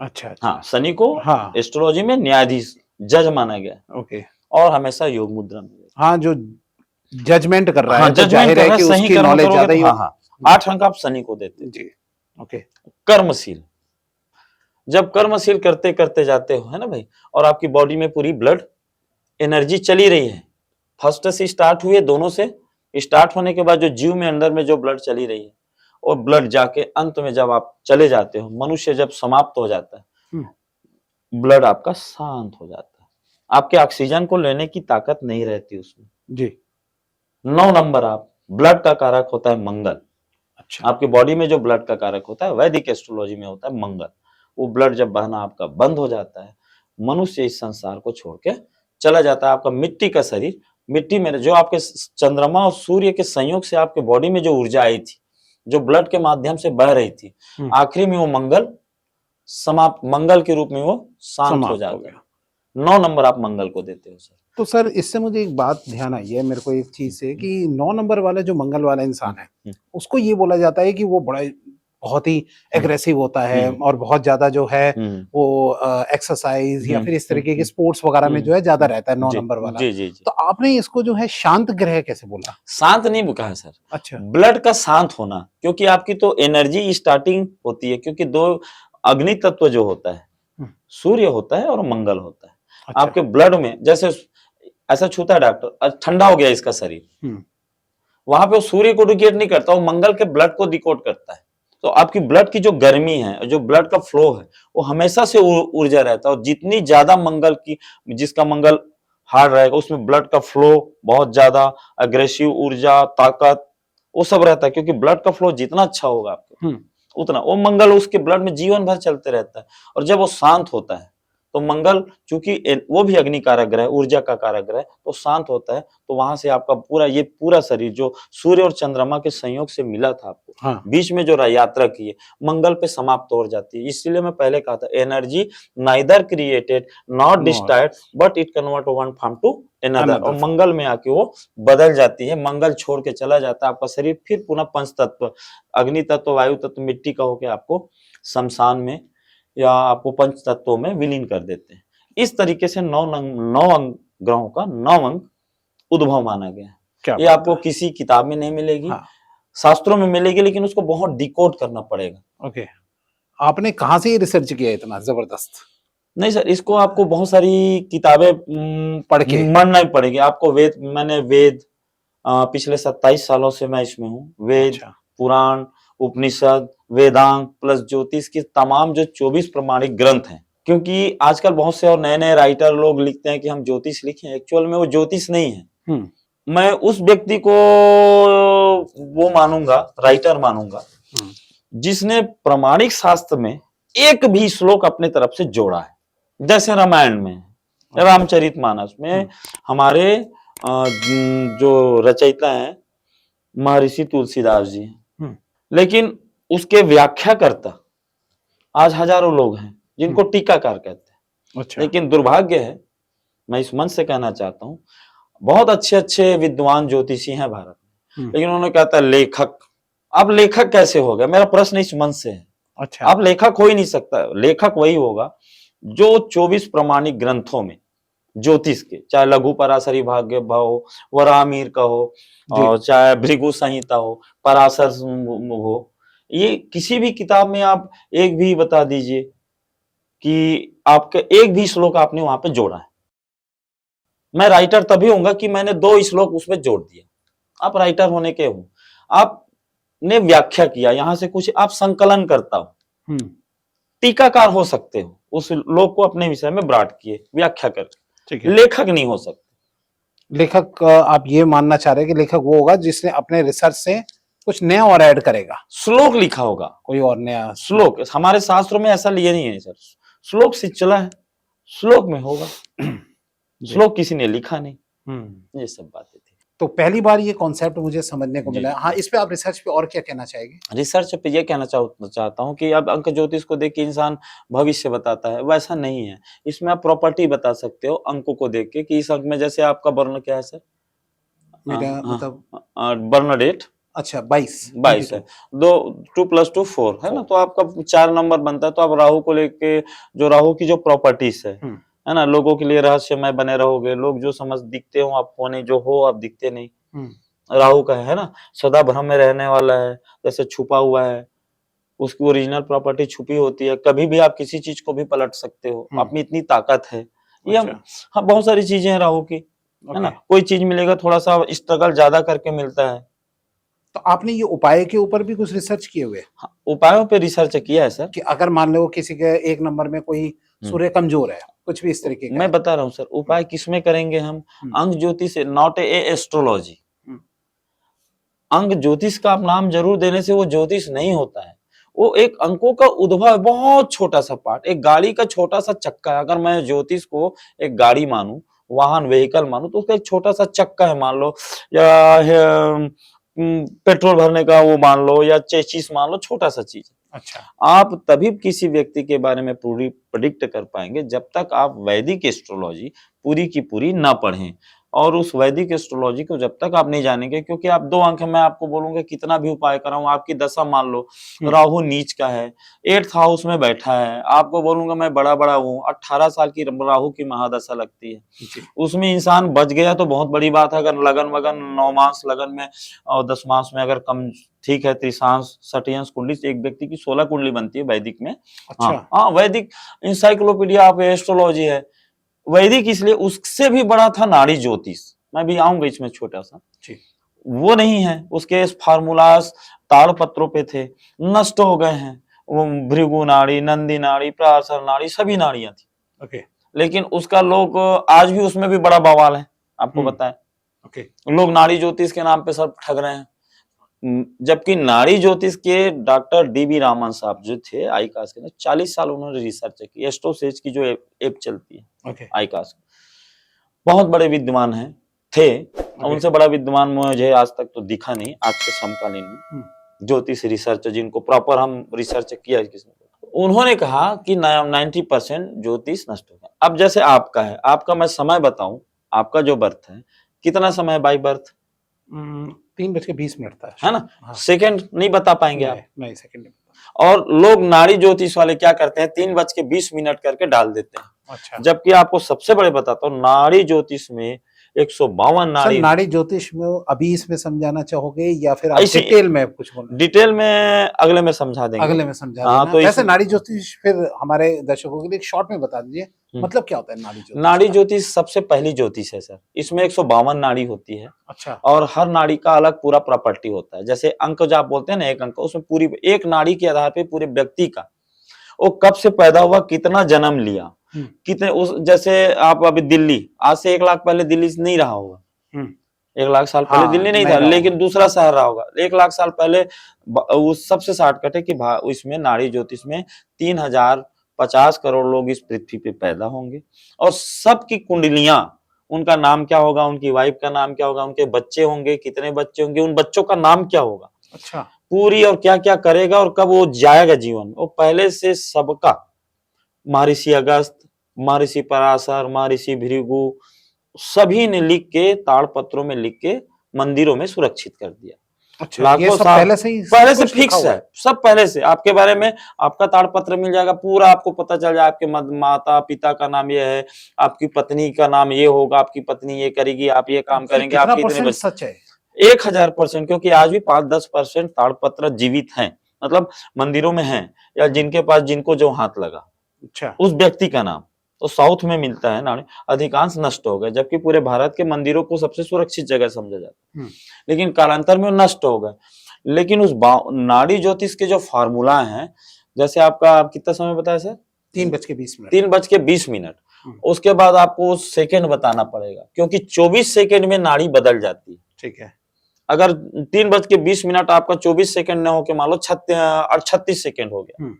अच्छा अच्छा, हाँ, शनि को हाँ, एस्ट्रोलॉजी में न्यायाधीश, जज माना गया है, ओके, और हमेशा योग मुद्रा में। हाँ, जो जजमेंट कर रहा हाँ, है तो जजमेंट जाहिर कर है रहा कि है, सही उसकी कर्म नॉलेज करोगे ज्यादा तो ही हाँ होगी। हाँ, 8 अंक आप शनि को देते हैं। जी, ओके, कर्मशील, जब कर्मशील करते करते जाते हो, है ना भाई, और आपकी बॉडी में पूरी ब्लड एनर्जी चली रही है, फर्स्ट से स्टार्ट हुई है, दोनों से स्टार्ट होने के बाद जो जीव में अंदर में जो ब्लड चली रही है, और ब्लड जाके अंत में जब आप चले जाते हो, मनुष्य जब समाप्त हो जाता है, ब्लड आपका शांत हो जाता है, आपके ऑक्सीजन को लेने की ताकत नहीं रहती उसमें। जी, 9 नंबर, आप ब्लड का कारक होता है मंगल। अच्छा, आपकी बॉडी में जो ब्लड का कारक होता है, वैदिक एस्ट्रोलॉजी में होता है मंगल। वो ब्लड जब बहना आपका बंद हो जाता है, मनुष्य इस संसार को छोड़ के चला जाता है। आपका मिट्टी का शरीर, मिट्टी में जो आपके चंद्रमा और सूर्य के संयोग से आपके बॉडी में जो ऊर्जा आई थी, जो ब्लड के माध्यम से बह रही थी, आखिरी में वो मंगल समाप्त, मंगल के रूप में वो शांत हो जाता है। 9 नंबर आप मंगल को देते हो सर। तो सर इससे मुझे एक बात ध्यान आई है मेरे को एक चीज से कि 9 नंबर वाला जो मंगल वाला इंसान है उसको ये बोला जाता है कि वो बड़ा बहुत ही एग्रेसिव होता है और बहुत ज्यादा जो है वो एक्सरसाइज या फिर इस तरीके के स्पोर्ट्स वगैरह में जो है ज्यादा रहता है 9 नंबर वाला। जी जी जी। तो आपने इसको जो है शांत ग्रह कैसे बोला? शांत नहीं कहा है सर, अच्छा, ब्लड का शांत होना, क्योंकि आपकी तो एनर्जी स्टार्टिंग होती है, क्योंकि 2 अग्नि तत्व जो होता है, सूर्य होता है और मंगल होता है। अच्छा, आपके ब्लड में जैसे ऐसा छूता है डॉक्टर, ठंडा हो गया इसका शरीर, वहां पे वो सूर्य को डिकोड नहीं करता, वो मंगल के ब्लड को डिकोड करता है। तो आपकी ब्लड की जो गर्मी है, जो ब्लड का फ्लो है, वो हमेशा से ऊर्जा रहता है, और जितनी ज्यादा मंगल की, जिसका मंगल हार्ड रहेगा, उसमें ब्लड का फ्लो बहुत ज्यादा, अग्रेसिव ऊर्जा, ताकत, वो सब रहता है, क्योंकि ब्लड का फ्लो जितना अच्छा होगा आपको, उतना वो मंगल उसके ब्लड में जीवन भर चलते रहता है। और जब वो शांत होता है, तो मंगल चूंकि वो भी अग्नि कारक ग्रह, ऊर्जा का कारक ग्रह, तो शांत होता है, तो वहां से आपका पूरा ये पूरा शरीर जो सूर्य और चंद्रमा के संयोग से मिला था आपको, बीच में जो यात्रा की है, मंगल पे समाप्त हो जाती है। इसलिए मैं पहले कहा था, energy neither created not destroyed but it convert one form to another, और मंगल में आके वो बदल जाती है, मंगल छोड़ के चला जाता है, आपका शरीर फिर पुनः पंच तत्व, अग्नि तत्व, वायु तत्व, मिट्टी का होकर आपको शमशान में या आपको पंच तत्वों में विलीन कर देते हैं। इस तरीके से 9 अंक ग्रहों का 9 अंक उद्भव माना गया है। ये आपको किसी किताब में नहीं मिलेगी, शास्त्रों में मिलेगी, लेकिन उसको बहुत डिकोड करना पड़ेगा। ओके, आपने कहाँ से ये रिसर्च किया इतना जबरदस्त? नहीं सर, इसको आपको बहुत सारी किताबें पढ़ के पढ़ना ही पड़ेगी आपको। मैंने वेद, पिछले 27 सालों से मैं इसमें हूँ। वेद, अच्छा। पुराण, उपनिषद, वेदांत प्लस ज्योतिष के तमाम जो 24 प्रमाणिक ग्रंथ हैं, क्योंकि आजकल बहुत से और नए नए राइटर लोग लिखते हैं कि हम ज्योतिष लिखे, एक्चुअल में वो ज्योतिष नहीं है। मैं उस व्यक्ति को वो मानूंगा, राइटर मानूंगा, जिसने प्रमाणिक शास्त्र में एक भी श्लोक अपने तरफ से जोड़ा है। जैसे रामायण में, रामचरितमानस में हमारे जो रचयिता हैं महर्षि तुलसीदास जी हैं, लेकिन उसके व्याख्याकर्ता आज हजारों लोग हैं जिनको टीकाकार कहते हैं। अच्छा। लेकिन दुर्भाग्य है, मैं इस मंच से कहना चाहता हूँ, बहुत अच्छे अच्छे विद्वान ज्योतिषी हैं भारत में, लेकिन उन्होंने कहता है लेखक। अब लेखक कैसे हो गया? मेरा प्रश्न इस मंच से है। अच्छा। अब लेखक हो ही नहीं सकता। लेखक वही होगा जो 24 प्रमाणिक ग्रंथों में ज्योतिष के, चाहे लघु पराशरी भाग्य हो, वराहमिहिर का हो, और चाहे भृगु संहिता हो, पराशर हो, ये किसी भी किताब में आप एक भी बता दीजिए कि आपके एक भी श्लोक आपने वहां पे जोड़ा है। मैं राइटर तभी होऊंगा कि मैंने 2 श्लोक उसमें जोड़ दिए। आप राइटर होने के हो, आपने व्याख्या किया, यहां से कुछ आप संकलन करता हो, टीकाकार हो सकते हो, उस लोक को अपने विषय में ब्राट किए, व्याख्या कर। लेखक नहीं हो सकते। लेखक आप ये मानना चाह रहे हैं कि लेखक वो होगा जिसने अपने रिसर्च से कुछ नया और ऐड करेगा, श्लोक लिखा होगा, कोई और नया श्लोक। हमारे शास्त्रों में ऐसा लिए नहीं है सर, श्लोक से चला है, श्लोक में होगा, श्लोक किसी ने लिखा नहीं। ये सब बातें थी। तो पहली बार ये कॉन्सेप्ट मुझे समझने को मिला है। हाँ, इस पे आप रिसर्च पे और क्या कहना चाहेंगे? रिसर्च पे ये कहना चाहता हूँ कि अब अंक ज्योतिष को देख के इंसान भविष्य बताता है, वैसा नहीं है। इसमें आप प्रॉपर्टी बता सकते हो अंकों को देख के, कि इस अंक में जैसे आपका वर्ण क्या है सर? मेरा मतलब वर्ण डेट अच्छा 22 है, 2 + 2 4 है ना, तो आपका 4 नंबर बनता है। तो आप राहु को लेके, जो राहु की जो प्रॉपर्टीज है ना, लोगों के लिए रहस्यमय बने रहोगे, लोग जो समझ दिखते हो आप होने, जो हो आप दिखते नहीं, राहु का है ना, सदा भ्रम में रहने वाला है, जैसे छुपा हुआ है, उसकी ओरिजिनल प्रॉपर्टी छुपी होती है, कभी भी आप किसी चीज को भी पलट सकते हो, आप में इतनी ताकत है। ये हाँ, बहुत सारी चीजें हैं राहु की, है ना, कोई चीज मिलेगा थोड़ा सा स्ट्रगल ज्यादा करके मिलता है। तो आपने ये उपाय के ऊपर भी कुछ रिसर्च किए हुए? हाँ, उपायों पे रिसर्च किया है सर, कि अगर मान लो किसी के 1 नंबर में कोई सूर्य कमजोर है, कुछ भी इस तरीके का। मैं बता रहा हूँ सर, उपाय किसमें करेंगे हम? अंक ज्योतिष, नॉट ए एस्ट्रोलॉजी। अंक ज्योतिष का आप नाम जरूर देने से वो ज्योतिष नहीं होता है। वो एक अंकों का उद्भव, बहुत छोटा सा पार्ट, एक गाड़ी का छोटा सा चक्का है। अगर मैं ज्योतिष को एक गाड़ी मानूं, वाहन, व्हीकल मानूं, तो उसका एक छोटा सा चक्का है मान लो, या पेट्रोल भरने का वो मान लो, या चेसिस मान लो, छोटा सा चीज। अच्छा। आप तभी किसी व्यक्ति के बारे में पूरी प्रेडिक्ट कर पाएंगे जब तक आप वैदिक एस्ट्रोलॉजी पूरी की पूरी ना पढ़ें, और उस वैदिक एस्ट्रोलॉजी को जब तक आप नहीं जानेंगे, क्योंकि आप 2 अंक मैं आपको बोलूंगा कितना भी उपाय कराऊं, आपकी दशा मान लो राहु नीच का है, 8th हाउस में बैठा है, आपको बोलूंगा मैं बड़ा हूँ, 18 साल की राहु की महादशा लगती है, उसमें इंसान बच गया तो बहुत बड़ी बात है। अगर लगन वगन 9 मास लगन में और 10 मास में अगर कम, ठीक है, त्रिशांश सटियांश कुंडली से एक व्यक्ति की 16 कुंडली बनती है वैदिक में। अच्छा। हाँ, वैदिक इंसाइक्लोपीडिया ऑफ एस्ट्रोलॉजी है वैदिक, इसलिए उससे भी बड़ा था नाड़ी ज्योतिष। मैं भी आऊंगा इसमें छोटा सा, वो नहीं है, उसके फार्मूलास ताड़ पत्रों पे थे, नष्ट हो गए हैं। वो भृगु नाड़ी, नंदी नाड़ी, पराशर नाड़ी, सभी नाड़ियां थी। लेकिन उसका लोग आज भी उसमें भी बड़ा बवाल है, आपको बताएं। लोग नाड़ी ज्योतिष के नाम पे सब ठग रहे हैं, जबकि नाड़ी ज्योतिष के डॉक्टर DB रामन साहब जो थे आईकास के, 40 साल उन्होंने रिसर्च की। एस्ट्रोसेज की जो ऐप चलती है आईकास, बहुत बड़े विद्वान हैं, थे। उनसे बड़ा विद्वान मुझे आज तक तो दिखा नहीं आज के समकालीन में, ज्योतिष रिसर्च जिनको प्रॉपर हम रिसर्च किया किसने। उन्होंने कहा कि 90% ज्योतिष नष्ट हो गया। अब जैसे आपका है, आपका मैं समय बताऊं, आपका जो बर्थ है कितना समय बाई बर्थ? 3:20 है ना। हाँ। सेकंड नहीं बता पाएंगे आप? नहीं, सेकंड नहीं। और लोग नाड़ी ज्योतिष वाले क्या करते हैं, 3:20 करके डाल देते हैं। अच्छा। जबकि आपको सबसे बड़े बताता हूँ, नाड़ी ज्योतिष में 152 सर नाड़ी। नाड़ी ज्योतिष में अभी इसमें समझाना चाहोगे या फिर आप ऐसे डिटेल में कुछ बोलना? डिटेल में अगले में समझा देंगे। अगले में समझा हाँ, देना। तो वैसे इस नाड़ी ज्योतिष फिर हमारे दर्शकों के लिए एक शॉर्ट में बता दीजिए, मतलब क्या होता है नाड़ी ज्योतिष नाड़ी का? ज्योतिष सबसे पहली ज्योतिष है सर। इसमें 152 नाड़ी होती है अच्छा, और हर नाड़ी का अलग पूरा प्रॉपर्टी होता है। जैसे अंक जो आप बोलते हैं ना, एक अंक, उसमें पूरी एक नाड़ी के आधार पे पूरे व्यक्ति का, वो कब से पैदा हुआ, कितना जन्म लिया, कितने उस, जैसे आप अभी दिल्ली, आज से 1 लाख पहले दिल्ली नहीं रहा होगा, 1 लाख साल पहले हाँ, दिल्ली नहीं नहीं था, रहा लेकिन दूसरा शहर रहा होगा। 1 लाख साल पहले उस सबसे शॉर्टकट है कि इसमें नाड़ी ज्योतिष में 3050 करोड़ लोग इस पृथ्वी पे पैदा होंगे और सबकी कुंडलियां, उनका नाम क्या होगा, उनकी वाइफ का नाम क्या होगा, उनके बच्चे होंगे, कितने बच्चे होंगे, उन बच्चों का नाम क्या होगा, अच्छा, पूरी, और क्या क्या करेगा और कब वो जाएगा जीवन में, वो पहले से सबका, महर्षि अगस्त, महर्षि पराशर, महर्षि भृगु, सभी ने लिख के ताड़पत्रों में लिख के मंदिरों में सुरक्षित कर दिया। अच्छा, ये लाखों सब साल पहले से ही पहले से कुछ लिखा फिक्स हुआ है, सब पहले से आपके बारे में आपका ताड़पत्र मिल जाएगा, पूरा आपको पता चल जाए, आपके माता पिता का नाम ये है, आपकी पत्नी का नाम ये होगा, आपकी पत्नी ये करेगी, आप ये काम फिर करेंगे, कितना आपके इतने परसेंट बच्चे। सच है? 1000%, क्योंकि आज भी 5-10% ताड़पत्र जीवित हैं, मतलब मंदिरों में हैं, या जिनके पास, जिनको जो हाथ लगा अच्छा, उस व्यक्ति का नाम, तो साउथ में मिलता है नाड़ी, अधिकांश नष्ट हो गए, जबकि पूरे भारत के मंदिरों को सबसे सुरक्षित जगह समझा जाता है, लेकिन कालांतर में वो नष्ट हो गए। लेकिन उस नाड़ी ज्योतिष के जो फार्मूला हैं, जैसे आपका, आप कितना समय बताया सर? 3:20 3:20। उसके बाद आपको सेकंड बताना पड़ेगा, क्योंकि 24 सेकंड में नाड़ी बदल जाती है। ठीक है, अगर 3:20 आपका 24 सेकंड न हो के मान लो 36 सेकंड हो गया,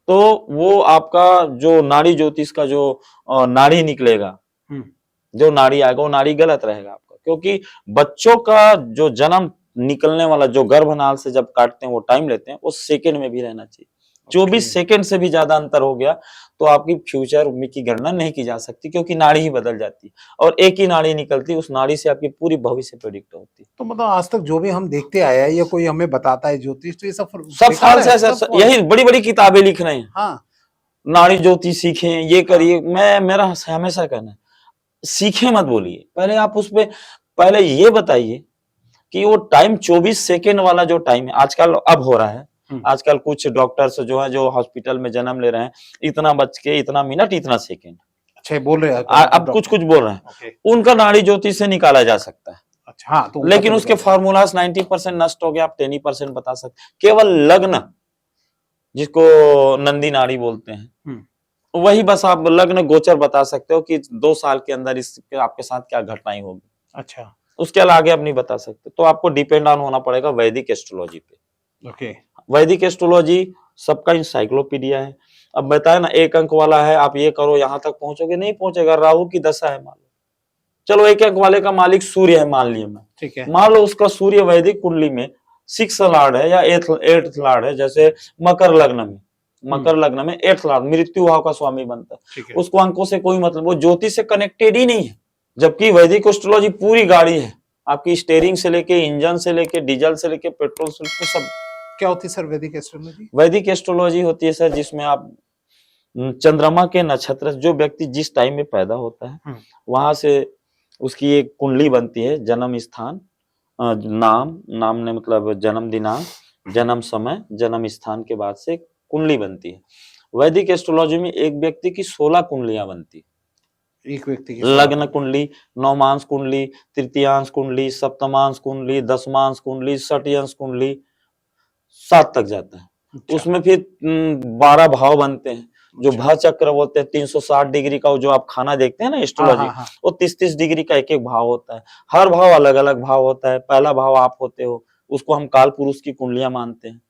तो वो आपका जो नाड़ी ज्योतिष का जो नाड़ी निकलेगा, जो नाड़ी आएगा, वो नाड़ी गलत रहेगा आपका, क्योंकि बच्चों का जो जन्म निकलने वाला, जो गर्भनाल से जब काटते हैं, वो टाइम लेते हैं, वो सेकंड में भी रहना चाहिए। 24 सेकंड से भी ज्यादा अंतर हो गया तो आपकी फ्यूचर में की गणना नहीं की जा सकती, क्योंकि नाड़ी ही बदल जाती है और एक ही नाड़ी निकलती है, उस नाड़ी से आपकी पूरी भविष्य प्रेडिक्ट होती है। तो मतलब आज तक जो भी हम देखते आए हैं या कोई हमें बताता है ज्योतिष, तो ये सब सब बेकार फाल है, से सब यही बड़ी बड़ी किताबें लिख रहे हैं, हाँ, नाड़ी ज्योतिष सीखें, ये करिए। मेरा हमेशा कहना है, सीखे मत बोलिए, पहले आप उस पे पहले ये बताइए कि वो टाइम 24 सेकंड वाला जो टाइम है, आजकल अब हो रहा है, आजकल कुछ डॉक्टर्स जो है, जो हॉस्पिटल में जन्म ले रहे हैं, इतना बज के इतना मिनट इतना सेकंड, अच्छा बोल रहे हैं अब कुछ कुछ बोल रहे हैं, उनका नाड़ी ज्योतिष से निकाला जा सकता है। अच्छा, हाँ, तो लेकिन उसके फार्मूलास 90% नष्ट हो गया, आप 10% बता सकते, केवल लग्न, जिसको नंदी नाड़ी बोलते हैं, वही बस आप लग्न गोचर बता सकते हो कि 2 साल के अंदर इस आपके साथ क्या घटनाएं होगी। अच्छा, उसके आगे आप नहीं बता सकते, तो आपको डिपेंड ऑन होना पड़ेगा वैदिक एस्ट्रोलॉजी पे। ओके, वैदिक एस्ट्रोलॉजी सबका इंसाइक्लोपीडिया है। अब बताए ना, 1 अंक वाला है, आप ये करो यहां तक पहुंचोगे, नहीं पहुंचेगा, राहु की दशा है मान लो। चलो 1 अंक वाले का मालिक सूर्य है मान लिया मैं, ठीक है, मान लो उसका सूर्य वैदिक कुंडली में 6 लॉर्ड है या 8th लॉर्ड है, जैसे मकर लग्न में, मकर लग्न में 8th लॉर्ड मृत्यु भाव का स्वामी बनता है, उसको अंकों से कोई मतलब, वो ज्योतिष से कनेक्टेड ही नहीं है। जबकि वैदिक एस्ट्रोलॉजी पूरी गाड़ी है, आपकी स्टीयरिंग से लेके, इंजन से लेके, डीजल से लेके, पेट्रोल से लेके, सब। क्या होती है सर वैदिक एस्ट्रोलॉजी? वैदिक एस्ट्रोलॉजी होती है सर, जिसमें आप चंद्रमा के नक्षत्र, जो व्यक्ति जिस टाइम में पैदा होता है, वहां से उसकी एक कुंडली बनती है, जन्म स्थान, नाम ने मतलब जन्म दिनांक, जन्म समय, जन्म स्थान के बाद से कुंडली बनती है। वैदिक एस्ट्रोलॉजी में एक व्यक्ति की 16 कुंडलियां बनती है। एक व्यक्ति की लग्न कुंडली, नवमांश कुंडली, तृतीयांश कुंडली, सप्तमांश कुंडली, दशमांश कुंडली, षट्यांश कुंडली, 7 तक जाता है। अच्छा। उसमें फिर 12 भाव बनते हैं, जो भा चक्र बोलते हैं, 360 डिग्री का, जो आप खाना देखते हैं ना एस्ट्रोलॉजी, वो 30-30 डिग्री का एक एक भाव होता है, हर भाव अलग अलग भाव होता है। पहला भाव आप होते हो, उसको हम काल पुरुष की कुंडलियां मानते हैं।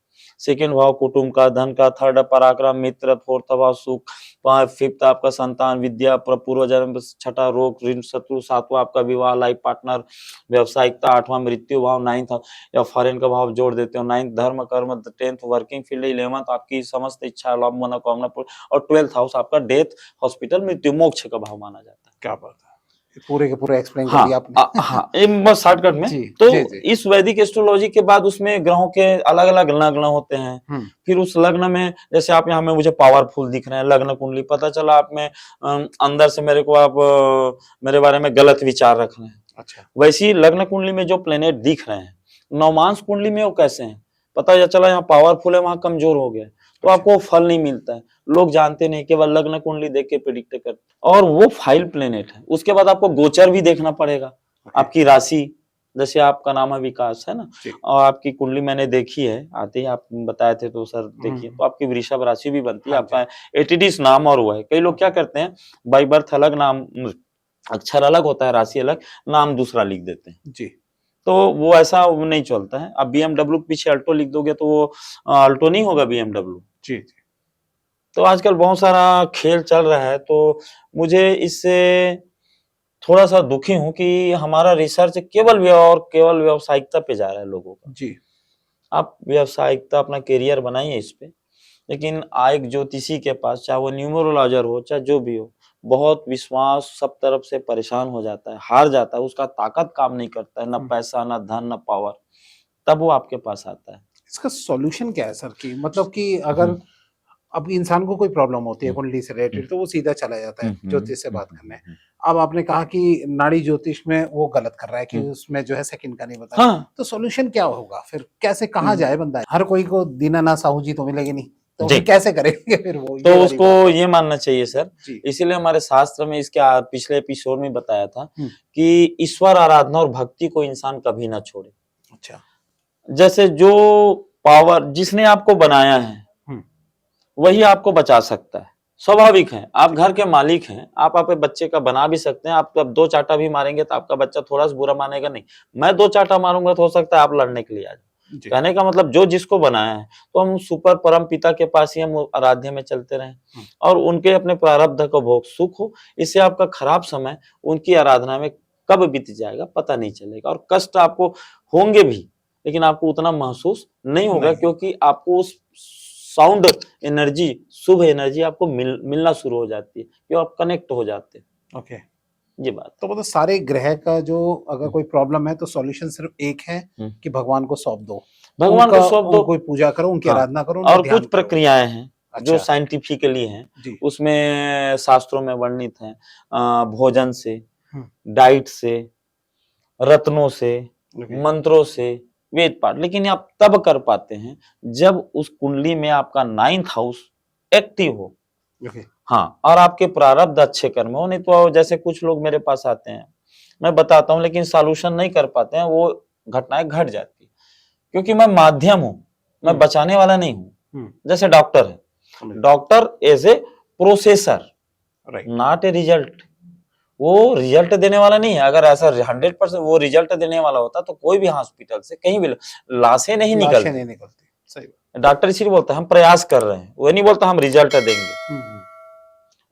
सेकेंड भाव कुटुंब का, धन का, थर्ड पराक्रम, मित्र, फोर्थ भाव सुख, फिफ्थ आपका संतान, विद्या, पूर्व जन्म, छठा रोग, ऋण, शत्रु, सातवां आपका विवाह, लाइफ पार्टनर, व्यवसायिकता, आठवां मृत्यु भाव, 9th या फॉरेन का भाव जोड़ देते हो, 9th धर्म कर्म, 10th वर्किंग फील्ड, 11th आपकी समस्त इच्छा लाभ मनोकामना, और 12th हाउस आपका डेथ, हॉस्पिटल, मृत्यु, मोक्ष का भाव माना जाता है। क्या बात है, पूरे के पूरे एक्सप्लेन कर हाँ दिया आपने। हाँ, ये बस शॉर्टकट में। जी, तो जी, जी। इस वैदिक एस्ट्रोलॉजी के बाद उसमें ग्रहों के अलग अलग लग्न होते हैं। फिर उस लग्न में जैसे आप यहाँ में मुझे पावरफुल दिख रहे हैं, लग्न कुंडली, पता चला आप में अंदर से मेरे को आप मेरे बारे में गलत विचार रख रहे हैं। अच्छा। वैसी लग्न कुंडली में जो प्लेनेट दिख रहे हैं, नवमांश कुंडली में वो कैसे हैं, पता चला यहाँ पावरफुल है, वहां कमजोर हो गया, तो आपको फल नहीं मिलता है। लोग जानते नहीं, केवल लग्न कुंडली देख के प्रिडिक्ट करते, और वो फाइल प्लेनेट है। उसके बाद आपको गोचर भी देखना पड़ेगा, आपकी राशि, जैसे आपका नाम है विकास, है ना, और आपकी कुंडली मैंने देखी है, आते ही आप बताए थे तो सर देखिए, तो आपकी वृषभ राशि भी बनती है, आपका एटीडीज नाम और हुआ है। कई लोग क्या करते हैं, बाई बर्थ अलग नाम, अक्षर अलग होता है, राशि अलग, नाम दूसरा लिख देते हैं जी। तो वो ऐसा नहीं चलता है। अब BMW के पीछे अल्टो लिख दोगे तो वो अल्टो नहीं होगा, BMW। जी जी। तो आजकल बहुत सारा खेल चल रहा है, तो मुझे इससे थोड़ा सा दुखी हूं कि हमारा रिसर्च केवल व्यावसायिकता पे जा रहा है लोगों का। जी। आप व्यावसायिकता अपना करियर बनाइए इस पे, लेकिन एक ज्योतिषी के पास, चाहे वो न्यूमरोलॉजर हो चाहे जो भी हो, बहुत विश्वास, सब तरफ से परेशान हो जाता है, हार जाता है, उसका ताकत काम नहीं करता है, ना पैसा, ना धन, ना पावर, तब वो आपके पास आता है। इसका सॉल्यूशन क्या है सर? कि मतलब कि अगर अब इंसान को कोई प्रॉब्लम होती है कुंडली से रिलेटेड, तो वो सीधा चला जाता है ज्योतिष से बात करने। अब आपने कहा कि नाड़ी ज्योतिष में वो गलत कर रहा है कि उसमें जो है सेकंड का नहीं बताया, हाँ, तो सॉल्यूशन क्या होगा फिर? कैसे, कहाँ जाए बंदा? हर कोई को दीनानाथ साहू जी तो मिलेगी नहीं, तो फिर कैसे करेंगे फिर वो? तो उसको ये मानना चाहिए सर, इसीलिए हमारे शास्त्र में इसके पिछले एपिसोड में बताया था कि ईश्वर आराधना और भक्ति को इंसान कभी ना छोड़े। अच्छा। जैसे जो पावर जिसने आपको बनाया है वही आपको बचा सकता है, स्वाभाविक है। आप घर के मालिक हैं, आप अपने बच्चे का बना भी सकते हैं। आप अब 2 चाटा भी मारेंगे तो आपका बच्चा थोड़ा सा बुरा मानेगा नहीं। मैं 2 चाटा मारूंगा तो हो सकता है आप लड़ने के लिए आ जाए। कहने का मतलब जो जिसको बनाया है, तो हम सुपर परम पिता के पास ही हम आराध्य में चलते रहें और उनके अपने प्रारब्ध का भोग सुख हो। इससे आपका खराब समय उनकी आराधना में कब बीत जाएगा पता नहीं चलेगा, और कष्ट आपको होंगे भी, लेकिन आपको उतना महसूस नहीं होगा, क्योंकि आपको उस साउंड एनर्जी, शुभ एनर्जी आपको मिलना शुरू हो जाती है, क्यों आप कनेक्ट हो जाते हैं। ओके, ये बात। तो मतलब सारे ग्रह का जो अगर कोई प्रॉब्लम है तो सॉल्यूशन सिर्फ एक है कि भगवान को सौंप दो, भगवान को सौंप दो, उनको पूजा करो, उनकी आराधना करो, और कुछ प्रक्रियाएं हैं जो अच्छा। साइंटिफिकली हैं, उसमें शास्त्रों में वर्णित हैं, भोजन से, डाइट से, रत्नों से, मंत्रों से, वेद पाठ। लेकिन आप तब कर पाते हैं जब उस कुंडली में आपका 9th हाउस एक्टिव हो, हाँ, और आपके प्रारब्ध अच्छे कर्म हो। नहीं तो जैसे कुछ लोग मेरे पास आते हैं, मैं बताता हूँ लेकिन सॉल्यूशन नहीं कर पाते हैं, वो घटनाएं घट जाती है, क्योंकि मैं माध्यम हूं, मैं बचाने वाला नहीं हूं। जैसे डॉक्टर है, doctor as a processor, not a result. वो रिजल्ट देने वाला नहीं है। अगर ऐसा 100% वो रिजल्ट देने वाला होता तो कोई भी हॉस्पिटल से कहीं भी लाशें नहीं निकलती। सही। डॉक्टर इसीलिए बोलता है हम प्रयास कर रहे हैं, वो नहीं बोलता हम रिजल्ट देंगे।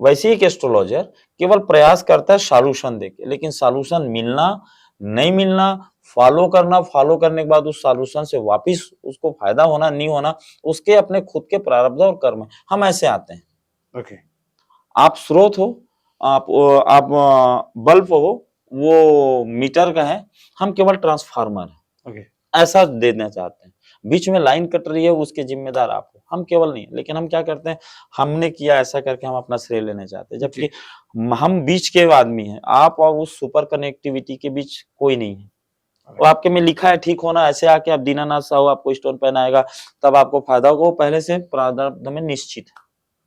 वैसे ही एक एस्ट्रोलॉजर केवल प्रयास करता है सॉल्यूशन देके, लेकिन सॉल्यूशन मिलना नहीं मिलना, फॉलो करना, फॉलो करने के बाद उस सॉल्यूशन से वापिस उसको फायदा होना नहीं होना, उसके अपने खुद के प्रारब्ध और कर्म। हम ऐसे आते हैं। ओके। आप स्रोत हो, आप बल्ब हो, वो मीटर का है, हम केवल ट्रांसफार्मर है। ओके। ऐसा देना चाहते हैं। बीच में लाइन कट रही है, उसके जिम्मेदार आप हो, हम केवल नहीं। लेकिन हम क्या करते हैं, हमने किया ऐसा करके हम अपना श्रेय लेना चाहते हैं, जबकि हम बीच के आदमी हैं। आप और उस सुपर कनेक्टिविटी के बीच कोई नहीं है। और आपके में लिखा है ठीक होना, ऐसे आके आप दीनानाथ साहू आपको स्टोन पहनाएगा तब आपको फायदा होगा, वो पहले से प्रारब्ध में निश्चित है।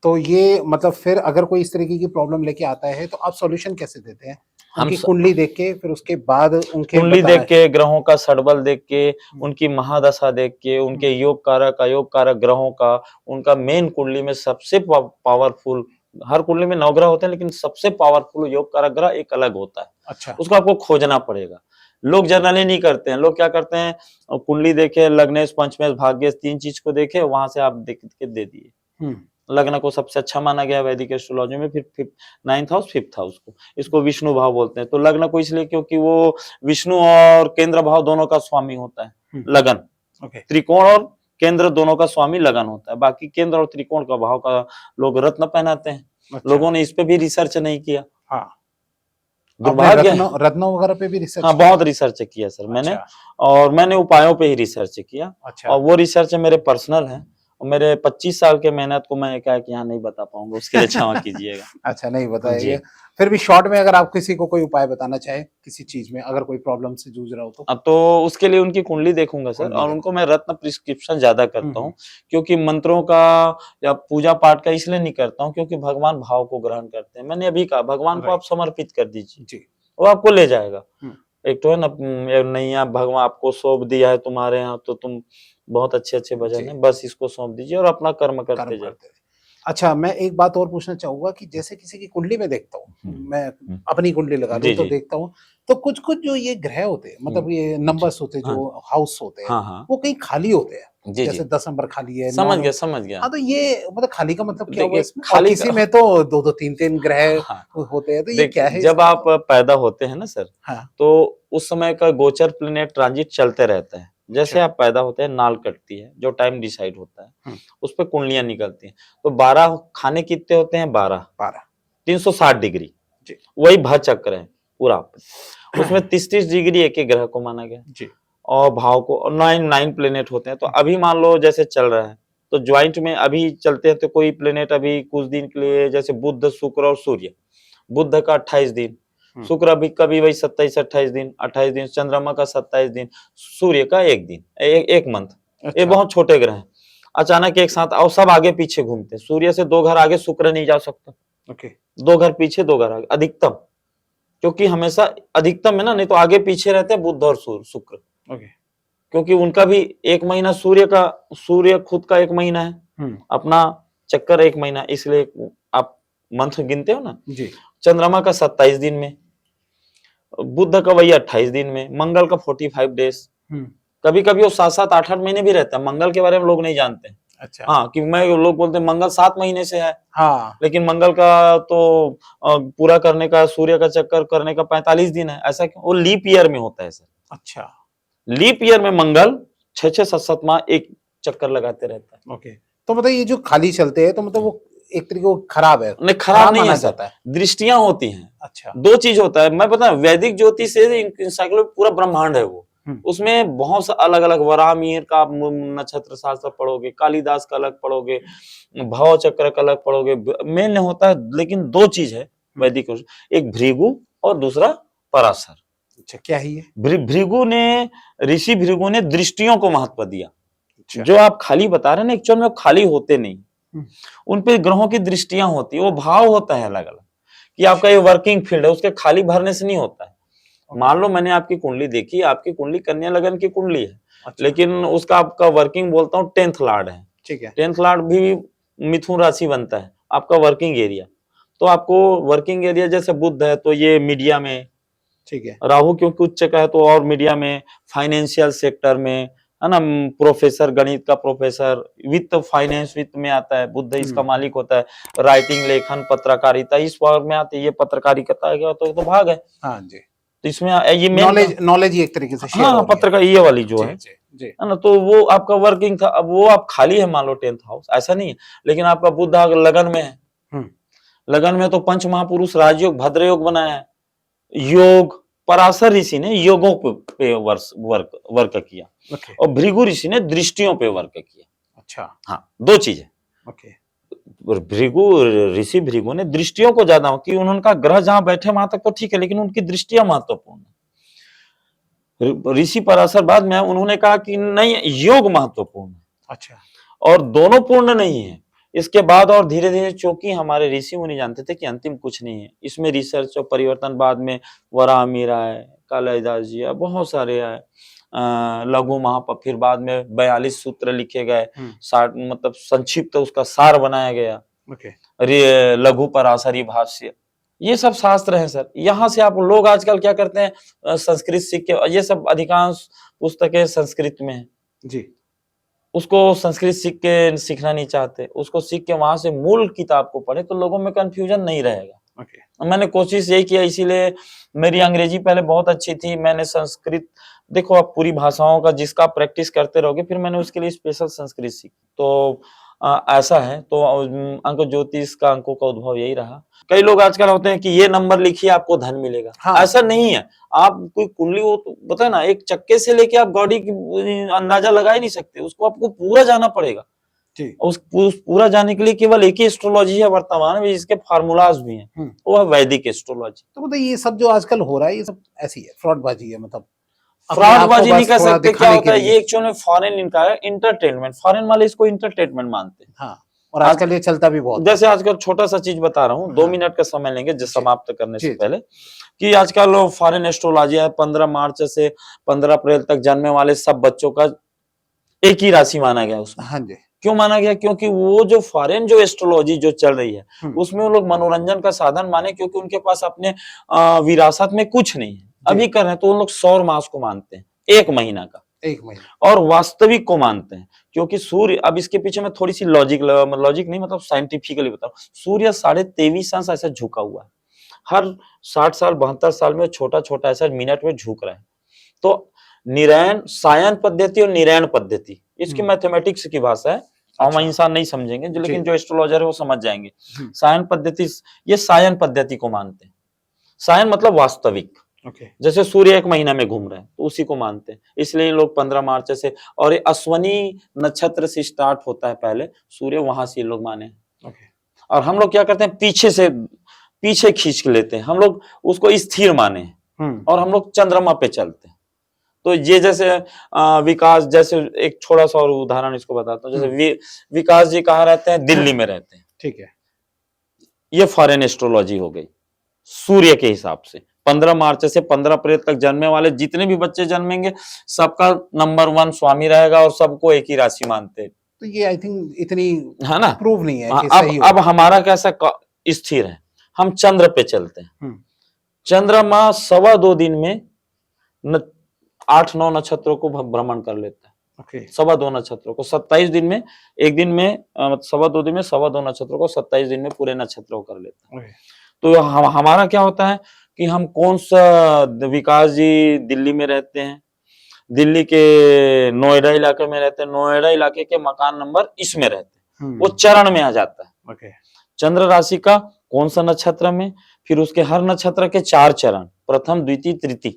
तो ये मतलब फिर अगर कोई इस तरीके की प्रॉब्लम लेके आता है तो आप सॉल्यूशन कैसे देते हैं? उनकी कुंडली देख के, फिर उसके बाद उनके कुंडली देख के, ग्रहों का षडबल देख के, उनकी महादशा देख के, उनके योग कारक अयोग कारक ग्रहों का, उनका मेन कुंडली में सबसे पावरफुल, हर कुंडली में 9 ग्रह होते हैं लेकिन सबसे पावरफुल योग कारक ग्रह एक अलग होता है। अच्छा। उसको आपको खोजना पड़ेगा। लोग जनरली नहीं करते हैं। लोग क्या करते हैं, कुंडली देखे, लग्नेश, पंचमेश, भाग्येश, 3 चीज को देखे, वहां से आप देख के दे दिए। लग्न को सबसे अच्छा माना गया वैदिक एस्ट्रोलॉजी में, फिर 9th हाउस, 5th हाउस को, इसको विष्णु भाव बोलते हैं। तो लग्न को इसलिए क्योंकि वो विष्णु और केंद्र भाव दोनों का स्वामी होता है लगन। त्रिकोण और केंद्र दोनों का स्वामी लगन होता है। बाकी केंद्र और त्रिकोण का भाव का लोग रत्न पहनाते हैं। लोगों ने इस पे भी रिसर्च नहीं किया। आपने दुर्भाग्य है। रत्नों वगैरह पे भी रिसर्च हाँ, बहुत रिसर्च किया सर मैंने, अच्छा और मैंने उपायों पे ही रिसर्च किया, अच्छा और वो रिसर्च मेरे पर्सनल है, और मेरे 25 साल के मेहनत को मैं क्या कि यहाँ नहीं बता पाऊंगा, उसके लिए क्षमा कीजिएगा। अच्छा नहीं बताएंगे। जी। फिर भी शॉर्ट में अगर आप किसी को कोई उपाय बताना चाहे किसी चीज में, अगर कोई प्रॉब्लम से जूझ रहा हो तो। अब तो उसके लिए उनकी कुंडली देखूंगा सर, कुंडली और देखो। उनको मैं रत्न प्रिस्क्रिप्शन ज्यादा करता हम्म। हूँ, क्योंकि मंत्रों का या पूजा पाठ का इसलिए नहीं करता हूँ क्योंकि भगवान भाव को ग्रहण करते हैं। मैंने अभी कहा भगवान को आप राइट समर्पित कर दीजिए, जी। वो आपको ले जाएगा। हम्म, एक तो है ना, नहीं आप भगवान आपको सौंप दिया है तुम्हारे यहाँ, तो तुम बहुत अच्छे अच्छे भजन जी है, बस इसको सौंप दीजिए और अपना कर्म कर्म करते जाइए। करते हैं। अच्छा मैं एक बात और पूछना चाहूंगा कि जैसे किसी की कुंडली में देखता हूँ, मैं अपनी कुंडली लगा लूं जी तो जी। देखता हूँ, तो कुछ कुछ जो ये ग्रह होते हैं, मतलब ये नंबर्स होते हैं, हाँ जो हाउस होते हैं, हाँ हाँ। वो कहीं खाली होते हैं। जी जी, जैसे 10 नंबर खाली है, 9 समझ गया नंबर। समझ गया। हाँ तो ये मतलब खाली का मतलब क्या हुआ देखिए इसमें, और खाली किसी का, में तो दो दो तीन तीन ग्रह हाँ, होते हैं, तो ये क्या देखिए है जब इसका आप मतलब। पैदा होते हैं ना सर, हाँ तो उस समय का गोचर प्लेनेट ट्रांजिट चलते रहता है। जैसे अच्छा आप पैदा होते हैं नाल कटती है, जो टाइम डिसाइड होता है, हम्म, उस पे कुंडलियां निकलती हैं। तो 12 खाने कितने होते हैं, 12, 12 360 डिग्री, जी वही भा चक्र है पूरा। उसमें 30-30 डिग्री एक एक ग्रह को माना गया, जी और भाव को, और 9 प्लेनेट होते हैं। तो अभी मान लो जैसे चल रहा है, तो ज्वाइंट में अभी चलते हैं, तो कोई प्लेनेट अभी कुछ दिन के लिए, जैसे बुध शुक्र और सूर्य, बुध का 28 दिन, हम्म, शुक्र अभी कभी वही 27-28 दिन, 28 दिन, चंद्रमा का 27 दिन, सूर्य का 1 दिन, एक मंथ। ये अच्छा बहुत छोटे ग्रह हैं, अचानक एक साथ और सब आगे पीछे घूमते हैं। सूर्य से 2 घर आगे शुक्र नहीं जा सकता, ओके 2 घर पीछे 2 घर आगे अधिकतम, क्योंकि हमेशा अधिकतम है ना, नहीं तो आगे पीछे रहते हैं बुध और शुक्र, ओके क्योंकि उनका भी 1 महीना सूर्य खुद का 1 महीना है, हम्म अपना चक्कर 1 महीना, इसलिए आप मंथ गिनते हो ना। जी चंद्रमा का 27 दिन में, बुध का वही 28 दिन में, मंगल का 45 डेज, हम्म कभी कभी वो 7-7 8-8 महीने भी रहता है। मंगल के बारे में लोग नहीं जानते हैं। अच्छा हाँ, कि मैं लोग बोलते हैं मंगल 7 महीने से है, हाँ लेकिन मंगल का तो पूरा करने का, सूर्य का चक्कर करने का 45 दिन है। ऐसा क्यों? वो लीप ईयर में होता है सर। अच्छा लीप ईयर में मंगल 6-6 7-7 माह एक चक्कर लगाते रहता है। ओके। तो मतलब ये जो खाली चलते हैं तो मतलब वो एक तरीके वो खराब है, नहीं, खराब खराब नहीं है माना सर, जाता है। दृष्टियां होती हैं। अच्छा 2 चीज होता है, मैं बता, वैदिक ज्योतिष से इंसाइक्लोपीडिया पूरा ब्रह्मांड है वो। उसमें बहुत सा अलग अलग, वराहमिहिर का आप नक्षत्र शास्त्र पढ़ोगे, कालिदास का अलग पढ़ोगे, भाव चक्र का अलग पढ़ोगे, मेल होता है। लेकिन 2 चीज है वैदिक, एक भृगु और दूसरा पराशर। अच्छा क्या है ये। भृगु ने, ऋषि भृगु ने दृष्टियों को महत्व दिया। अच्छा जो आप खाली बता रहे हैं ना, एक्चुअल में वो खाली होते नहीं, हम्म, उन पे ग्रहों की दृष्टियां होती है, वो भाव होता है अलग अलग, कि आपका ये वर्किंग फील्ड है, उसके खाली भरने से नहीं होता है। मान लो मैंने आपकी कुंडली देखी, आपकी कुंडली कन्या लगन की कुंडली है, अच्छा लेकिन उसका आपका वर्किंग बोलता हूँ 10th लॉर्ड है। ठीक है 10th लॉर्ड भी मिथुन राशि बनता है, आपका वर्किंग एरिया। तो आपको वर्किंग एरिया जैसे बुध है तो ये मीडिया में, ठीक है राहु क्योंकि उच्च का है तो और मीडिया में, फाइनेंशियल सेक्टर में, है ना, प्रोफेसर, गणित का प्रोफेसर, वित्त फाइनेंस वित्त में आता है, बुध इसका मालिक होता है। राइटिंग, लेखन, पत्रकारिता इस वर्ग में आती है। ये पत्रकारिता है तो भाग है, हाँ जी। तो इसमें ये मेन नॉलेज नॉलेज ही एक तरीके से शेयर हाँ हो रही है। पत्रकार ये वाली जो जी है जी जी है ना, तो वो आपका वर्किंग था। अब वो आप खाली है, मान लो 10th हाउस, ऐसा नहीं है, लेकिन आपका बुध अगर लगन में है, हम्म लगन में तो पंच महापुरुष राजयोग भद्र योग बनाया है। योग, पराशर ऋषि ने योगों पे वर्क किया, ओके और भृगु ऋषि ने दृष्टियों पे वर्क किया। अच्छा हाँ, 2 चीज है। ओके ऋषि भृगु ने दृष्टियों को ज्यादा, कि उनका ग्रह जहां बैठे वहां तक तो ठीक है, लेकिन उनकी दृष्टियां महत्वपूर्ण है। ऋषि पराशर बाद में उन्होंने कहा कि नहीं, योग महत्वपूर्ण है, अच्छा और दोनों पूर्ण नहीं है। इसके बाद और धीरे धीरे, चूंकि हमारे ऋषि मुनि जानते थे कि अंतिम कुछ नहीं है, इसमें रिसर्च और परिवर्तन बाद में वराहमिहिर आए, कालिदास जी आए, बहुत सारे आए, लघु फिर बाद में 42 सूत्र लिखे गए, 60 मतलब संक्षिप्त उसका सार बनाया गया, ओके लघु पराशरी भाष्य, ये सब शास्त्र हैं सर। यहाँ से आप लोग आजकल क्या करते हैं, संस्कृत सीख के, ये सब अधिकांश पुस्तकें संस्कृत में है, जी उसको संस्कृत सीखना नहीं चाहते, उसको सीख के वहां से मूल किताब को पढ़े, तो लोगों में कंफ्यूजन नहीं रहेगा। ओके मैंने कोशिश यही किया, इसीलिए मेरी अंग्रेजी पहले बहुत अच्छी थी, मैंने संस्कृत, देखो आप पूरी भाषाओं का जिसका प्रैक्टिस करते रहोगे, फिर मैंने उसके लिए स्पेशल संस्कृत सीखी। तो ऐसा है तो अंक ज्योतिष का अंकों का उद्भव यही रहा। कई लोग आजकल होते हैं कि ये नंबर लिखिए आपको धन मिलेगा। हाँ। ऐसा नहीं है। आप कोई कुंडली हो तो बताए ना, एक चक्के से लेके आप गाड़ी की अंदाजा लगा ही नहीं सकते, उसको आपको पूरा जाना पड़ेगा। जी। उस पूरा जाने के लिए केवल एक ही एस्ट्रोलॉजी है वर्तमान में, जिसके फार्मूलाज भी हैं, वो है वैदिक एस्ट्रोलॉजी। तो मतलब ये सब जो आजकल हो रहा है ये सब ऐसी है, फ्रॉडबाजी है, मतलब फ्रॉडबाजी नहीं कह सकते। क्या होता है ये एक्चुअली में फॉरेन इनका है इंटरटेनमेंट, फॉरेन वाले इसको इंटरटेनमेंट मानते हैं। हाँ, और आजकल ये चलता भी बहुत। जैसे आजकल छोटा सा चीज बता रहा हूँ, 2 मिनट का समय लेंगे जो समाप्त करने से पहले, कि आजकल फॉरेन एस्ट्रोलॉजी है 15 मार्च से 15 अप्रैल तक जन्मे वाले सब बच्चों का एक ही राशि माना गया उसमें। हाँ जी। क्यों माना गया? क्योंकि वो जो फॉरेन जो एस्ट्रोलॉजी जो चल रही है उसमें वो लोग मनोरंजन का साधन माने, क्योंकि उनके पास अपने विरासत में कुछ नहीं है अभी कर रहे हैं, तो उन लोग सौर मास को मानते हैं, 1 महीना का, 1 महीना, और वास्तविक को मानते हैं। क्योंकि सूर्य, अब इसके पीछे मैं थोड़ी सी लॉजिक नहीं मतलब साइंटिफिकली बताऊं, सूर्य 23.5 अंश ऐसा झुका हुआ है, हर 60 साल 72 साल में छोटा छोटा ऐसा मिनट में झुक रहा है। तो निरयन सायन पद्धति और निरयन पद्धति, इसकी मैथमेटिक्स की भाषा है, हम इंसान नहीं समझेंगे जो, लेकिन जो एस्ट्रोलॉजर है वो समझ जाएंगे। सायन पद्धति, ये सायन पद्धति को मानते हैं। सायन मतलब वास्तविक। जैसे सूर्य 1 महीना में घूम रहे हैं तो उसी को मानते हैं, इसलिए लोग 15 मार्च से, और ये अश्वनी नक्षत्र से स्टार्ट होता है पहले सूर्य, वहां से लोग माने। और हम लोग क्या करते हैं, पीछे खींच के लेते हैं, हम लोग उसको स्थिर माने, और हम लोग चंद्रमा पे चलते हैं। तो ये जैसे विकास, जैसे एक छोटा सा और उदाहरण इसको बताता हूँ, जैसे विकास जी कहाँ रहते हैं? दिल्ली में रहते हैं, ठीक है। ये फॉरेन एस्ट्रोलॉजी हो गई सूर्य के हिसाब से। 15 मार्च से 15 अप्रैल तक जन्मने वाले जितने भी बच्चे जन्मेंगे सबका नंबर 1 स्वामी रहेगा, और सबको एक ही राशि मानते हैं। तो ये आई थिंक इतनी है ना, प्रूव नहीं है कि सही अब हमारा कैसा स्थिर है, हम चंद्र पे चलते हैं। चंद्रमा 2.25 दिन में 8-9 नक्षत्रों को भ्रमण कर लेता है। 2.25 नक्षत्रों को 27 दिन में, एक दिन में 2.25 दिन में 2.25 नक्षत्रों को 27 दिन में पूरे नक्षत्रों को कर लेता है। तो हमारा क्या होता है कि हम कौन सा, विकास जी दिल्ली में रहते हैं, दिल्ली के नोएडा इलाके में रहते हैं, नोएडा इलाके के मकान नंबर इसमें रहते हैं, वो चरण में आ जाता है। चंद्र राशि का कौन सा नक्षत्र में, फिर उसके हर नक्षत्र के 4 चरण, प्रथम द्वितीय तृतीय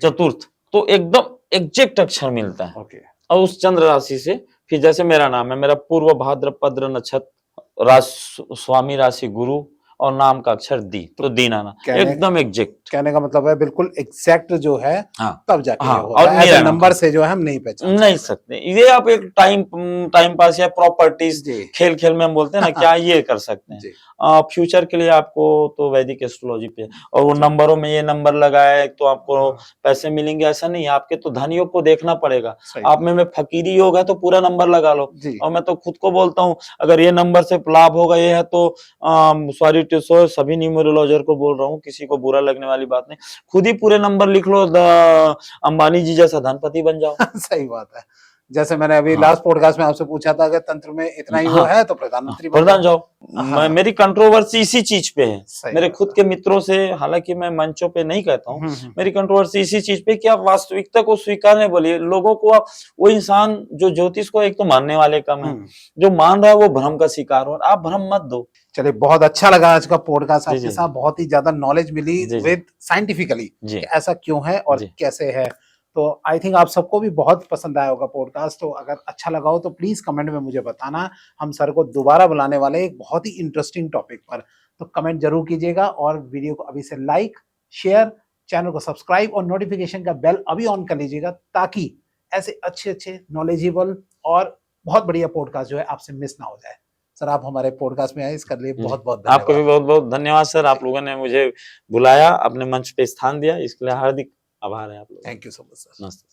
चतुर्थ, तो एकदम एग्जैक्ट अक्षर मिलता है। और उस चंद्र राशि से फिर, जैसे मेरा नाम है, मेरा पूर्व भाद्रपद नक्षत्र, स्वामी राशि गुरु, और नाम का अक्षर दी, तो दीन आना, एकदम एग्जैक्ट। कहने का मतलब है बिल्कुल एग्जैक्ट जो है, तब जाके और ऐसे नंबर से जो है हम नहीं पहचान नहीं सकते। ये आप एक टाइम पास या प्रॉपर्टीज खेल खेल में हम बोलते हैं ना, क्या ये कर सकते हैं। फ्यूचर के लिए आपको तो वैदिक एस्ट्रोलॉजी पे, और वो नंबरों में ये नंबर लगाए तो आपको पैसे मिलेंगे, ऐसा नहीं है। आपके तो धन योग को देखना पड़ेगा। आप में फकीरी योग है तो पूरा नंबर लगा लो, और मैं तो खुद को बोलता हूँ अगर ये नंबर से लाभ होगा ये है तो सॉरी टू सो, सभी न्यूमरोलॉजर को बोल रहा हूँ, किसी को बुरा लगने वाली बात नहीं, खुद ही पूरे नंबर लिख लो, अंबानी जी जैसा धनपति बन जाओ। सही बात है। जैसे मैंने अभी लास्ट पॉडकास्ट में आपसे पूछा था, अगर तंत्र में इतना ही वो है तो प्रधानमंत्री बन जाओ। मेरी कंट्रोवर्सी इसी चीज पे है। मेरे खुद के मित्रों से, हालांकि मैं मंचों पे नहीं कहता हूँ, मेरी कंट्रोवर्सी इसी चीज पे कि आप वास्तविकता को स्वीकारने बोलिए लोगों को। आप वो इंसान जो ज्योतिष को एक तो मानने वाले कम है, जो मान रहा है वो भ्रम का शिकार हो, आप भ्रम मत दो। चलिए, बहुत अच्छा लगा आज का पॉडकास्ट आपके साथ, बहुत ही ज्यादा नॉलेज मिली विद साइंटिफिकली ऐसा क्यों है और कैसे है। तो आई थिंक आप सबको भी बहुत पसंद आया होगा पॉडकास्ट। तो अगर अच्छा लगा हो तो प्लीज कमेंट में मुझे बताना। हम सर को दोबारा बुलाने वाले एक बहुत ही इंटरेस्टिंग टॉपिक पर, तो कमेंट जरूर कीजिएगा, और वीडियो को अभी से लाइक, शेयर, चैनल को सब्सक्राइब और नोटिफिकेशन का बेल अभी ऑन कर लीजिएगा, ताकि ऐसे अच्छे नॉलेजेबल और बहुत बढ़िया पॉडकास्ट जो है आपसे मिस ना हो जाए। सर, आप हमारे पॉडकास्ट में आए, इसके लिए बहुत बहुत धन्यवाद। आपको भी बहुत बहुत धन्यवाद सर, आप लोगों ने मुझे बुलाया, अपने मंच पे स्थान दिया, इसके लिए हार्दिक आभार है आप लोग। Thank you so much sir. नमस्ते।